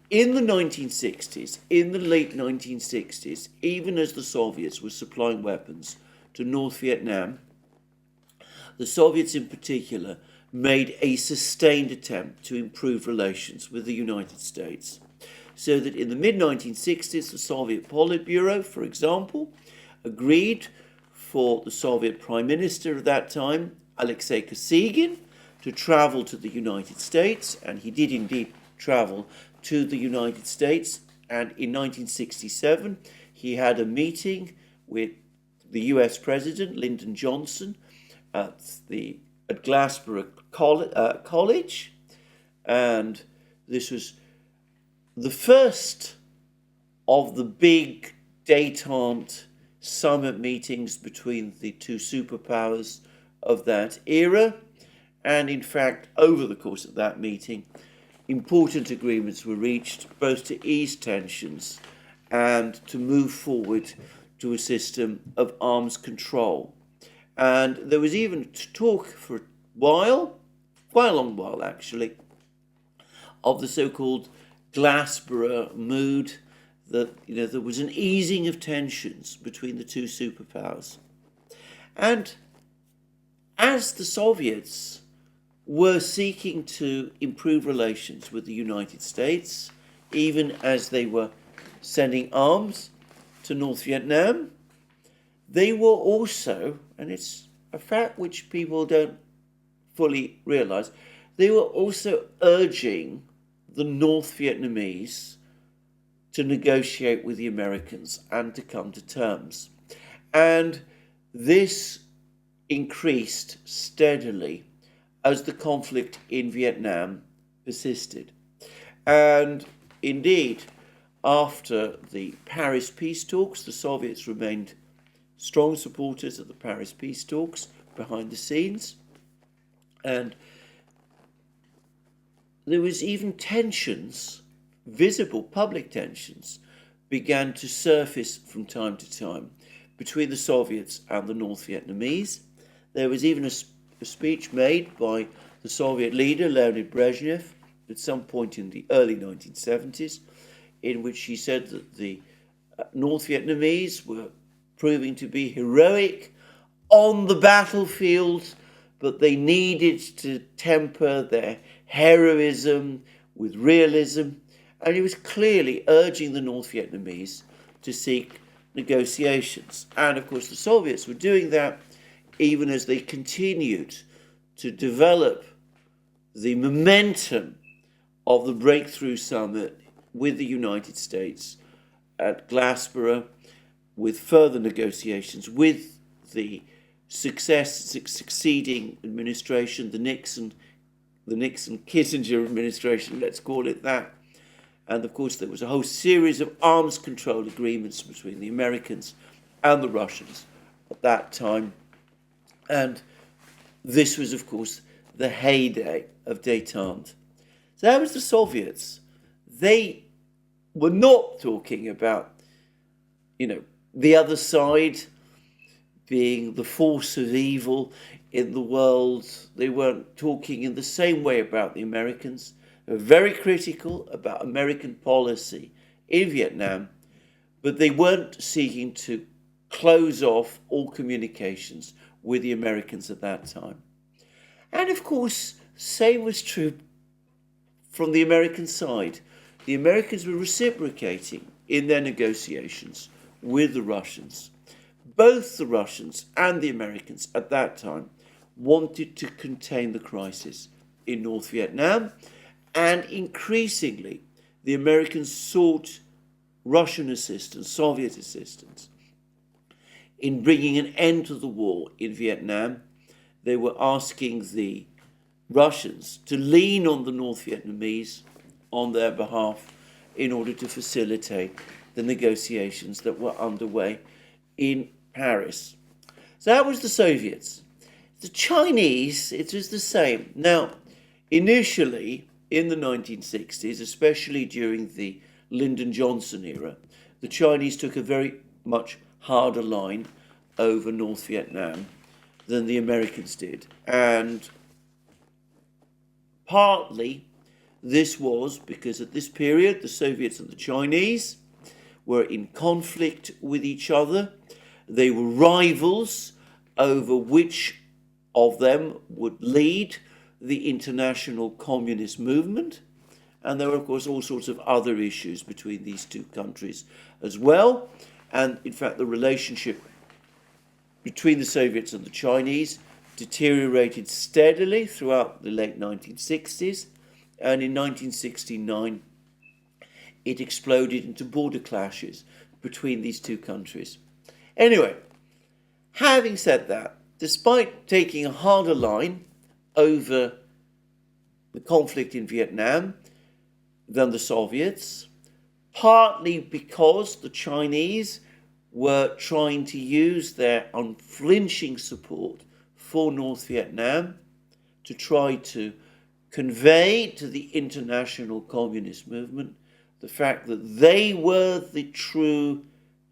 in the 1960s, in the late 1960s, even as the Soviets were supplying weapons to North Vietnam, the Soviets in particular made a sustained attempt to improve relations with the United States. So that in the mid-1960s, the Soviet Politburo, for example, agreed for the Soviet Prime Minister at that time, Alexei Kosygin, to travel to the United States, and he did indeed travel to the United States, and in 1967 he had a meeting with the US President, Lyndon Johnson, at Glassboro College, and this was the first of the big détente summit meetings between the two superpowers of that era. And in fact, over the course of that meeting, important agreements were reached both to ease tensions and to move forward to a system of arms control. And there was even talk for a while, quite a long while actually, of the so-called Glassboro mood, that there was an easing of tensions between the two superpowers. And as the Soviets were seeking to improve relations with the United States, even as they were sending arms to North Vietnam, they were also, and it's a fact which people don't fully realize, they were also urging the North Vietnamese to negotiate with the Americans and to come to terms. And this increased steadily as the conflict in Vietnam persisted. And indeed, after the Paris peace talks, the Soviets remained strong supporters of the Paris peace talks behind the scenes. And there was even tensions, visible public tensions, began to surface from time to time between the Soviets and the North Vietnamese. There was even a speech made by the Soviet leader, Leonid Brezhnev, at some point in the early 1970s, in which he said that the North Vietnamese were proving to be heroic on the battlefield, but they needed to temper their heroism with realism. And he was clearly urging the North Vietnamese to seek negotiations. And of course, the Soviets were doing that even as they continued to develop the momentum of the Breakthrough Summit with the United States at Glassboro, with further negotiations with the succeeding administration, the Nixon-Kissinger administration, let's call it that. And of course, there was a whole series of arms control agreements between the Americans and the Russians at that time. And this was, of course, the heyday of détente. So that was the Soviets. They were not talking about, the other side being the force of evil in the world. They weren't talking in the same way about the Americans. They were very critical about American policy in Vietnam, but they weren't seeking to close off all communications with the Americans at that time. And of course, same was true from the American side. The Americans were reciprocating in their negotiations with the Russians. Both the Russians and the Americans at that time wanted to contain the crisis in North Vietnam, And increasingly, the Americans sought Russian assistance, Soviet assistance, in bringing an end to the war in Vietnam. They were asking the Russians to lean on the North Vietnamese on their behalf in order to facilitate the negotiations that were underway in Paris. So that was the Soviets. The Chinese, it was the same. Now, initially, in the 1960s, especially during the Lyndon Johnson era, the Chinese took a very much harder line over North Vietnam than the Americans did. And partly this was because at this period, the Soviets and the Chinese were in conflict with each other. They were rivals over which of them would lead the international communist movement. And there were, of course, all sorts of other issues between these two countries as well. And in fact, the relationship between the Soviets and the Chinese deteriorated steadily throughout the late 1960s. And in 1969, it exploded into border clashes between these two countries. Anyway, having said that, despite taking a harder line over the conflict in Vietnam than the Soviets, partly because the Chinese were trying to use their unflinching support for North Vietnam to try to convey to the international communist movement the fact that they were the true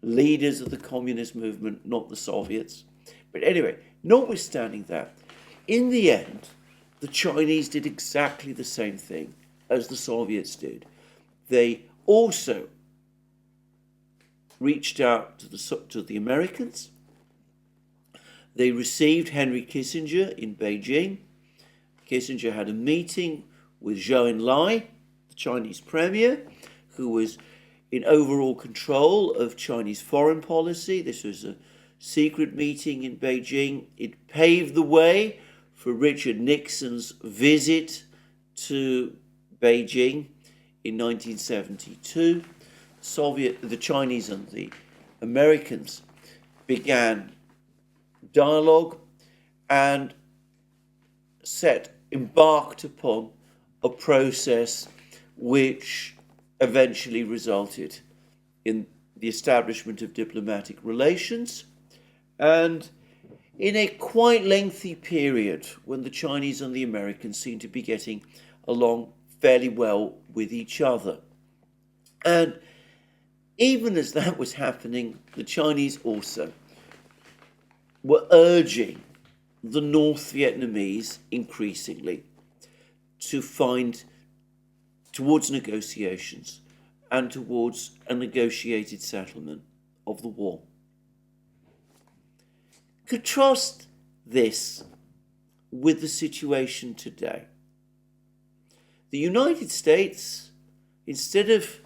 leaders of the communist movement, not the Soviets. But anyway, notwithstanding that, in the end, the Chinese did exactly the same thing as the Soviets did. They also reached out to the Americans. They received Henry Kissinger in Beijing. Kissinger had a meeting with Zhou Enlai, the Chinese premier, who was in overall control of Chinese foreign policy. This was a secret meeting in Beijing. It paved the way for Richard Nixon's visit to Beijing in 1972. The Chinese and the Americans began dialogue and embarked upon a process which eventually resulted in the establishment of diplomatic relations, and in a quite lengthy period when the Chinese and the Americans seemed to be getting along fairly well with each other. And even as that was happening, the Chinese also were urging the North Vietnamese increasingly to find towards negotiations and towards a negotiated settlement of the war. Contrast this with the situation today. The United States, instead of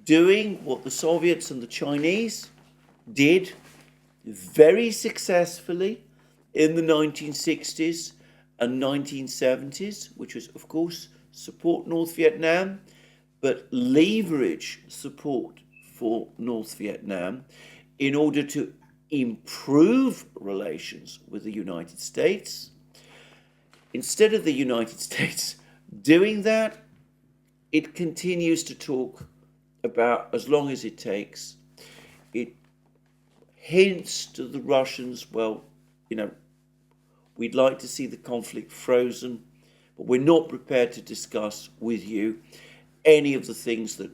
doing what the Soviets and the Chinese did very successfully in the 1960s and 1970s, which was, of course, support North Vietnam, but leverage support for North Vietnam in order to improve relations with the United States. Instead of the United States doing that, it continues to talk about as long as it takes. It hints to the Russians, well, we'd like to see the conflict frozen, but we're not prepared to discuss with you any of the things that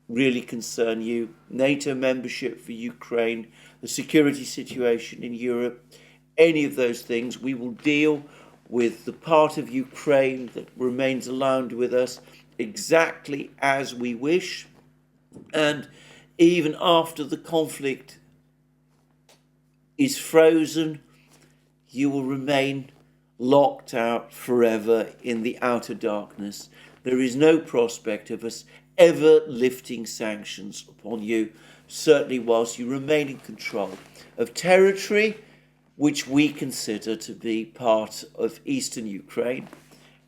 really concern you. NATO membership for Ukraine, the security situation in Europe, any of those things. We will deal with the part of Ukraine that remains aligned with us exactly as we wish. And even after the conflict is frozen, you will remain locked out forever in the outer darkness. There is no prospect of us ever lifting sanctions upon you, certainly whilst you remain in control of territory which we consider to be part of eastern Ukraine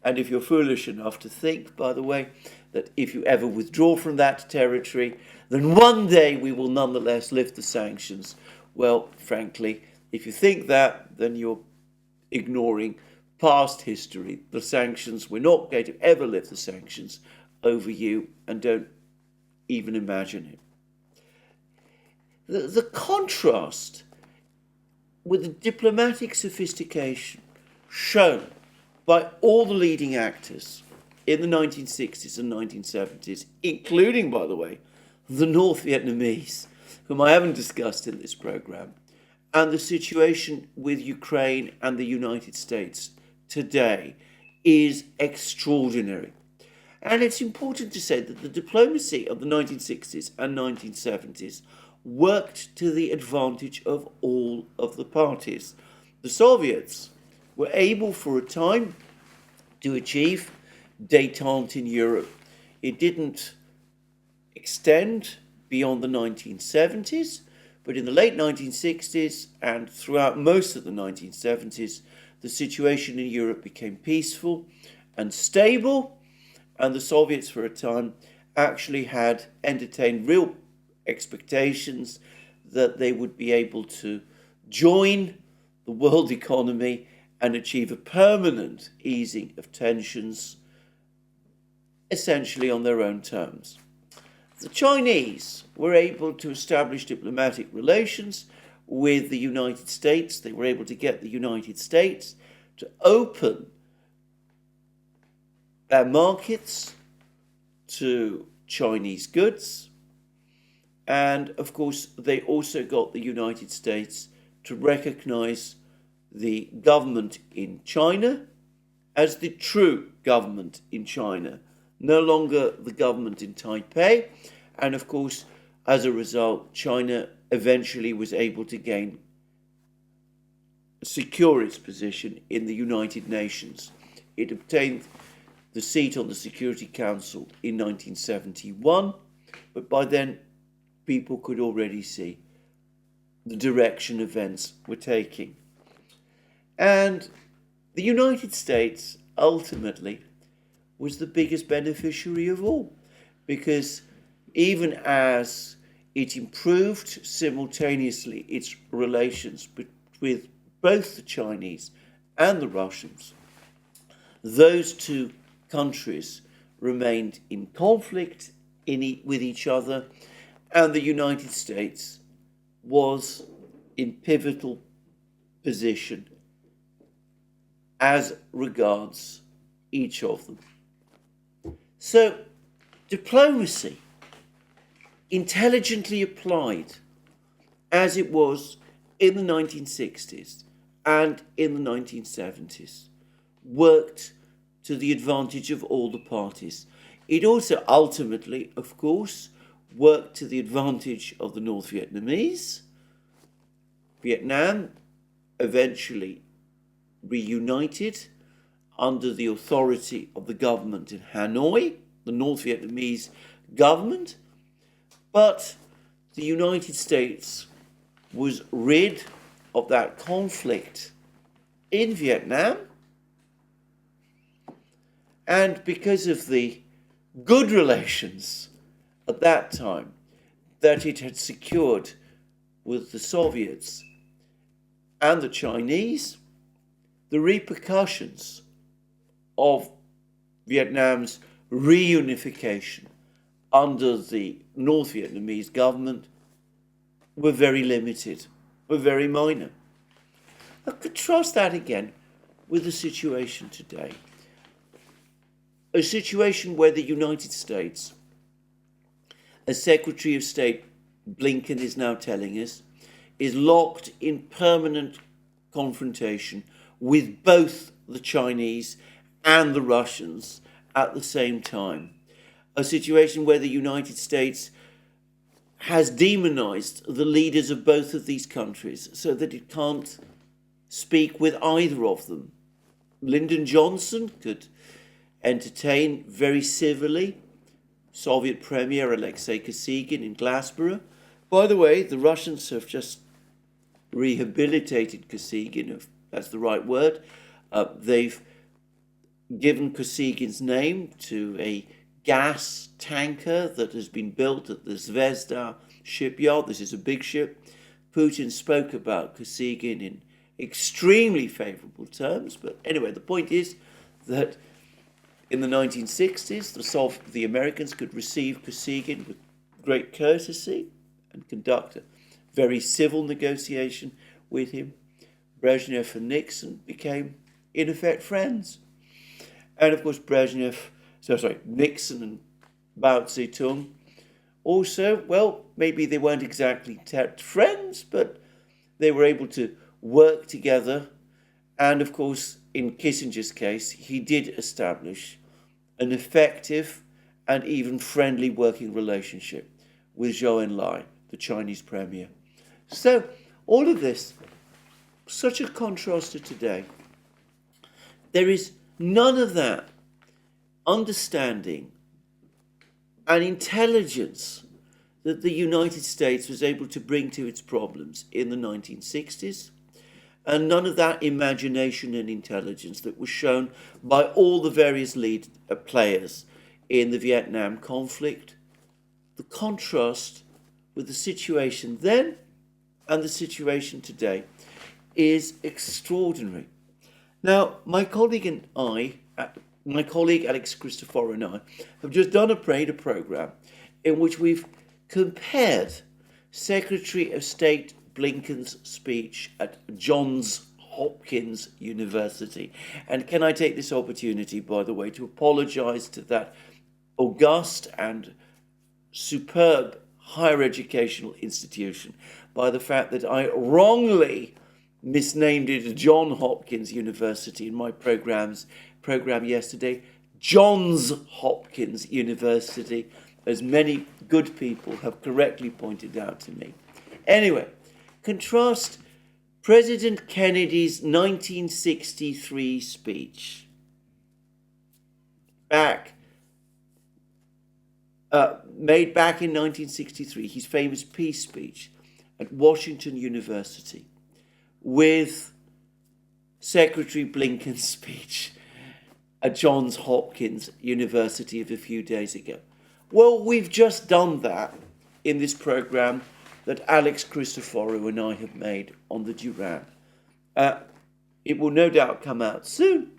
And if you're foolish enough to think, by the way, that if you ever withdraw from that territory, then one day we will nonetheless lift the sanctions, well, frankly, if you think that, then you're ignoring past history. The sanctions, we're not going to ever lift the sanctions over you, and don't even imagine it. The contrast with the diplomatic sophistication shown by all the leading actors in the 1960s and 1970s, including, by the way, the North Vietnamese, whom I haven't discussed in this program, and the situation with Ukraine and the United States today is extraordinary. And it's important to say that the diplomacy of the 1960s and 1970s worked to the advantage of all of the parties. The Soviets were able for a time to achieve détente in Europe. It didn't extend beyond the 1970s, but in the late 1960s and throughout most of the 1970s, the situation in Europe became peaceful and stable, and the Soviets for a time actually had entertained real expectations that they would be able to join the world economy and achieve a permanent easing of tensions, essentially on their own terms. The Chinese were able to establish diplomatic relations with the United States. They were able to get the United States to open their markets to Chinese goods. And of course, they also got the United States to recognize the government in China as the true government in China, no longer the government in Taipei. And of course, as a result, China eventually was able to secure its position in the United Nations. It obtained the seat on the Security Council in 1971, but by then people could already see the direction events were taking. And the United States ultimately was the biggest beneficiary of all, because even as it improved simultaneously its relations with both the Chinese and the Russians, those two countries remained in conflict with each other, and the United States was in pivotal position as regards each of them. So, diplomacy, intelligently applied as it was in the 1960s and in the 1970s, worked to the advantage of all the parties. It also ultimately, of course, worked to the advantage of the North Vietnamese. Vietnam eventually reunited under the authority of the government in Hanoi, the North Vietnamese government, but the United States was rid of that conflict in Vietnam, and because of the good relations at that time that it had secured with the Soviets and the Chinese, the repercussions of Vietnam's reunification under the North Vietnamese government were very limited, were very minor. Now contrast that again with the situation today. A situation where the United States, as Secretary of State Blinken is now telling us, is locked in permanent confrontation with both the Chinese and the Russians at the same time. A situation where the United States has demonized the leaders of both of these countries so that it can't speak with either of them. Lyndon Johnson could entertain very civilly Soviet Premier Alexei Kosygin in Glassboro. By the way, the Russians have just rehabilitated Kosygin, if that's the right word. They've given Kosygин's name to a gas tanker that has been built at the Zvezda shipyard. This is a big ship. Putin spoke about Kosygin in extremely favorable terms. But anyway, the point is that in the 1960s, the Americans could receive Kosygin with great courtesy and conduct a very civil negotiation with him. Brezhnev and Nixon became, in effect, friends. And of course, Nixon and Mao Zedong also, well, maybe they weren't exactly friends, but they were able to work together. And of course, in Kissinger's case, he did establish an effective and even friendly working relationship with Zhou Enlai, the Chinese premier. So, all of this, such a contrast to today. There is none of that understanding and intelligence that the United States was able to bring to its problems in the 1960s, and none of that imagination and intelligence that was shown by all the various lead players in the Vietnam conflict. The contrast with the situation then and the situation today is extraordinary. Now, my colleague Alex Christoforou and I have just done a program in which we've compared Secretary of State Blinken's speech at Johns Hopkins University. And can I take this opportunity, by the way, to apologise to that august and superb higher educational institution by the fact that I wrongly misnamed it John Hopkins University in my program yesterday. Johns Hopkins University, as many good people have correctly pointed out to me. Anyway, contrast President Kennedy's 1963 speech made back in 1963, his famous peace speech at Washington University, with Secretary Blinken's speech at Johns Hopkins University of a few days ago. Well, we've just done that in this program that Alex Christoforou and I have made on the Duran. It will no doubt come out soon.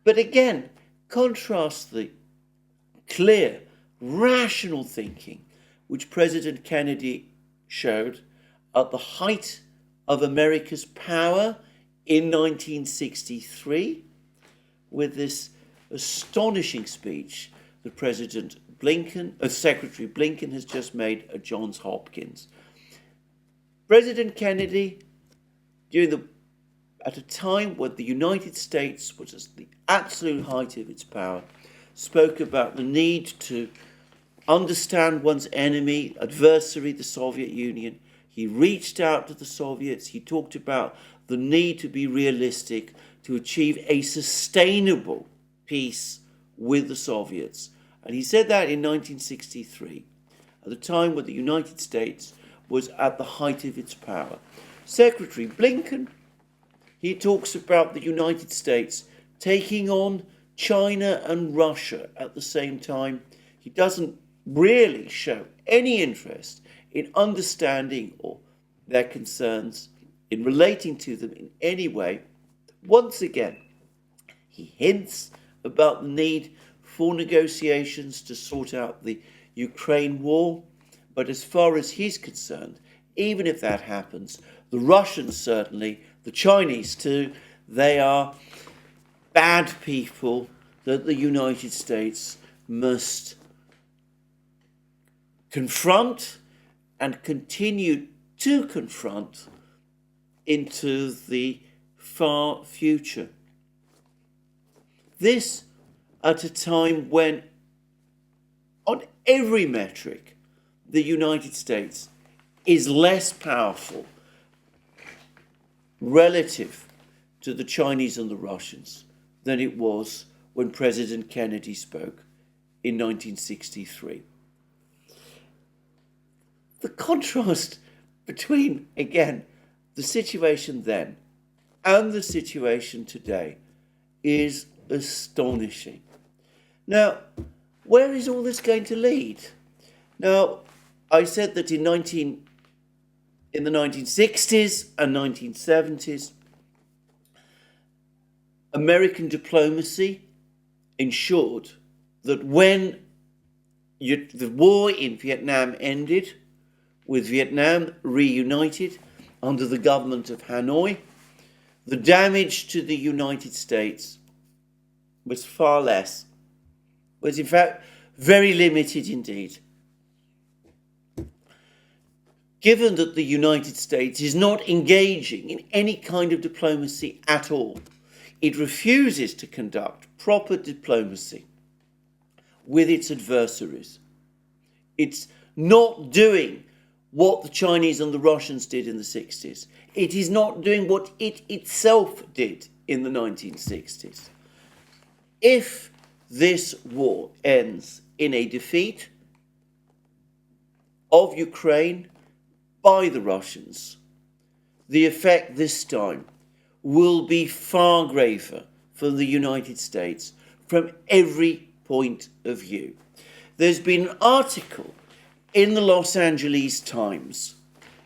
But again, contrast the clear, rational thinking which President Kennedy showed at the height of America's power in 1963 with this astonishing speech that Secretary Blinken has just made at Johns Hopkins. President Kennedy, at a time when the United States was at the absolute height of its power, spoke about the need to understand one's enemy, adversary, the Soviet Union. He reached out to the Soviets. He talked about the need to be realistic to achieve a sustainable peace with the Soviets. And he said that in 1963, at the time when the United States was at the height of its power. Secretary Blinken, he talks about the United States taking on China and Russia at the same time. He doesn't really show any interest in understanding or their concerns, in relating to them in any way. Once again, he hints about the need for negotiations to sort out the Ukraine war, but as far as he's concerned, even if that happens, the Russians certainly, the Chinese too, they are bad people that the United States must confront and continue to confront into the far future. This at a time when, on every metric, the United States is less powerful relative to the Chinese and the Russians than it was when President Kennedy spoke in 1963. The contrast between, again, the situation then and the situation today is astonishing. Now, where is all this going to lead? Now, I said that in the 1960s and 1970s, American diplomacy ensured that when the war in Vietnam ended, with Vietnam reunited under the government of Hanoi, the damage to the United States was far less, was in fact very limited indeed. Given that the United States is not engaging in any kind of diplomacy at all, it refuses to conduct proper diplomacy with its adversaries. It's not doing what the Chinese and the Russians did in the 60s. It is not doing what it itself did in the 1960s. If this war ends in a defeat of Ukraine by the Russians, the effect this time will be far graver for the United States from every point of view. There's been an article in the Los Angeles Times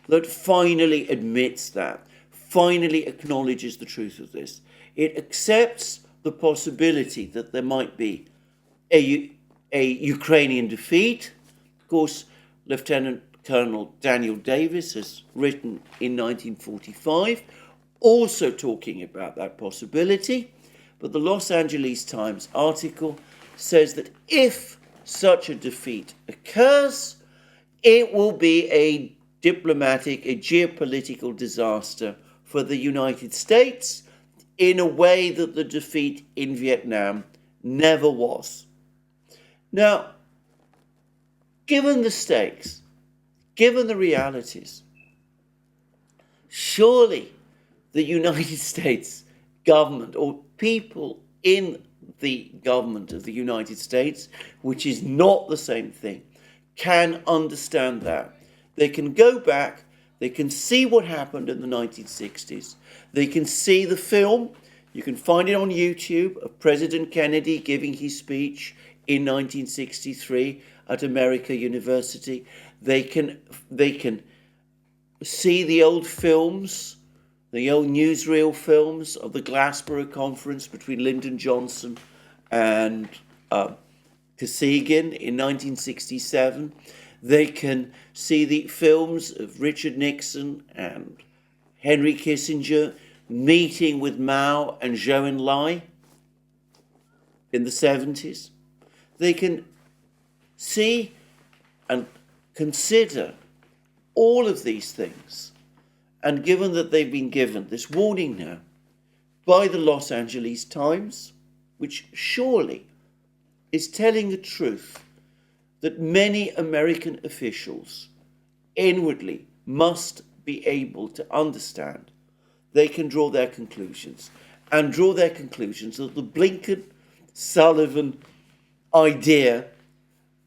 that finally admits that, finally acknowledges the truth of this. It accepts the possibility that there might be a Ukrainian defeat. Of course, Lieutenant Colonel Daniel Davis has written in 1945, also talking about that possibility. But the Los Angeles Times article says that if such a defeat occurs, it will be a diplomatic, a geopolitical disaster for the United States in a way that the defeat in Vietnam never was. Now, given the stakes, given the realities, surely the United States government or people in the government of the United States, which is not the same thing, can understand that. They can go back, they can see what happened in the 1960s, they can see the film, you can find it on YouTube, of President Kennedy giving his speech in 1963 at America University. They can see the old films, the old newsreel films of the Glassboro Conference between Lyndon Johnson and Kosygin in 1967. They can see the films of Richard Nixon and Henry Kissinger meeting with Mao and Zhou Enlai in the 70s. They can see and consider all of these things. And given that they've been given this warning now by the Los Angeles Times, which surely is telling the truth that many American officials inwardly must be able to understand, they can draw their conclusions. And draw their conclusions that the Blinken-Sullivan idea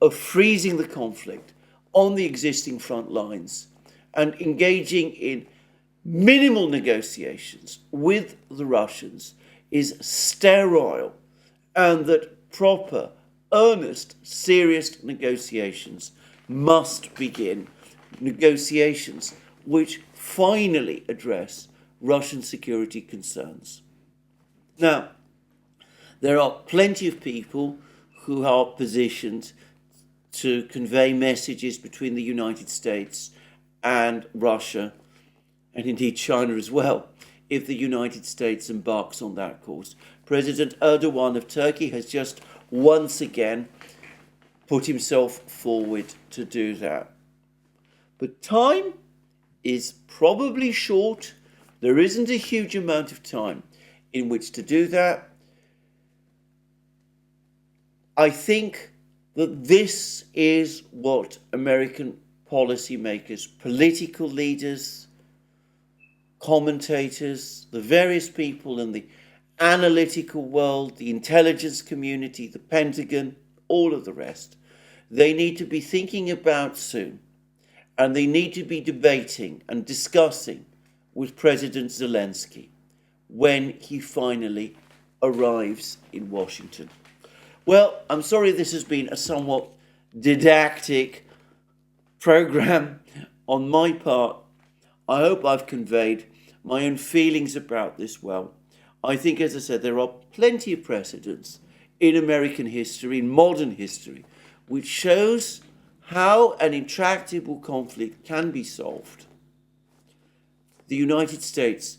of freezing the conflict on the existing front lines and engaging in minimal negotiations with the Russians is sterile, and that proper, earnest, serious negotiations must begin. Negotiations which finally address Russian security concerns. Now, there are plenty of people who are positioned to convey messages between the United States and Russia, and indeed China as well, if the United States embarks on that course. President Erdogan of Turkey has just once again put himself forward to do that. But time is probably short. There isn't a huge amount of time in which to do that. I think that this is what American policymakers, political leaders, commentators, the various people in the analytical world, the intelligence community, the Pentagon, all of the rest, they need to be thinking about soon. And they need to be debating and discussing with President Zelenskyy when he finally arrives in Washington. Well, I'm sorry this has been a somewhat didactic program on my part. I hope I've conveyed my own feelings about this well. I think, as I said, there are plenty of precedents in American history, in modern history, which shows how an intractable conflict can be solved. The United States,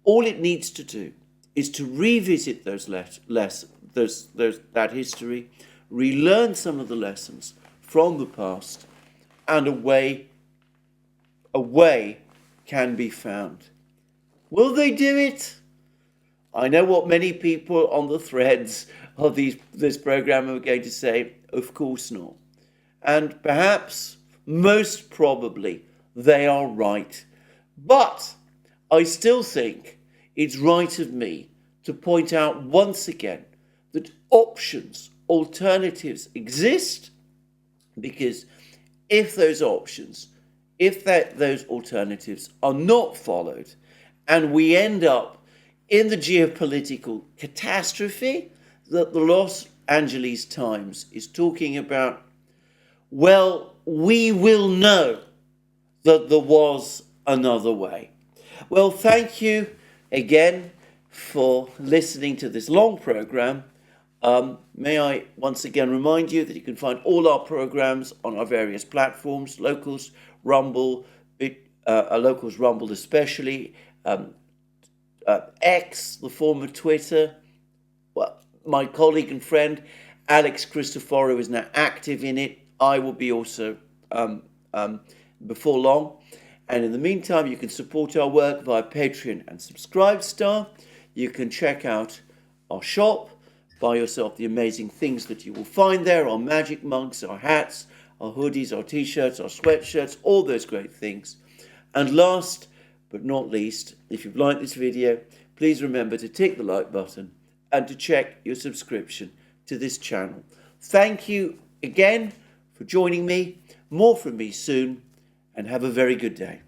all it needs to do is to revisit that history, relearn some of the lessons from the past, and a way can be found. Will they do it? I know what many people on the threads of this program are going to say, of course not. And perhaps, most probably, they are right. But I still think it's right of me to point out once again that options, alternatives exist, because if those alternatives are not followed, and we end up in the geopolitical catastrophe that the Los Angeles Times is talking about, well, we will know that there was another way. Well, thank you again for listening to this long program. May I once again remind you that you can find all our programs on our various platforms, Locals, Rumble, Locals, Rumble especially, X, the former Twitter. Well, my colleague and friend Alex Christoforou is now active in it. I will be also before long. And in the meantime, you can support our work via Patreon and Subscribestar. You can check out our shop, buy yourself the amazing things that you will find there, our magic mugs, our hats, our hoodies, our t-shirts, our sweatshirts, all those great things. And last but not least, if you've liked this video, please remember to tick the like button and to check your subscription to this channel. Thank you again for joining me. More from me soon, and have a very good day.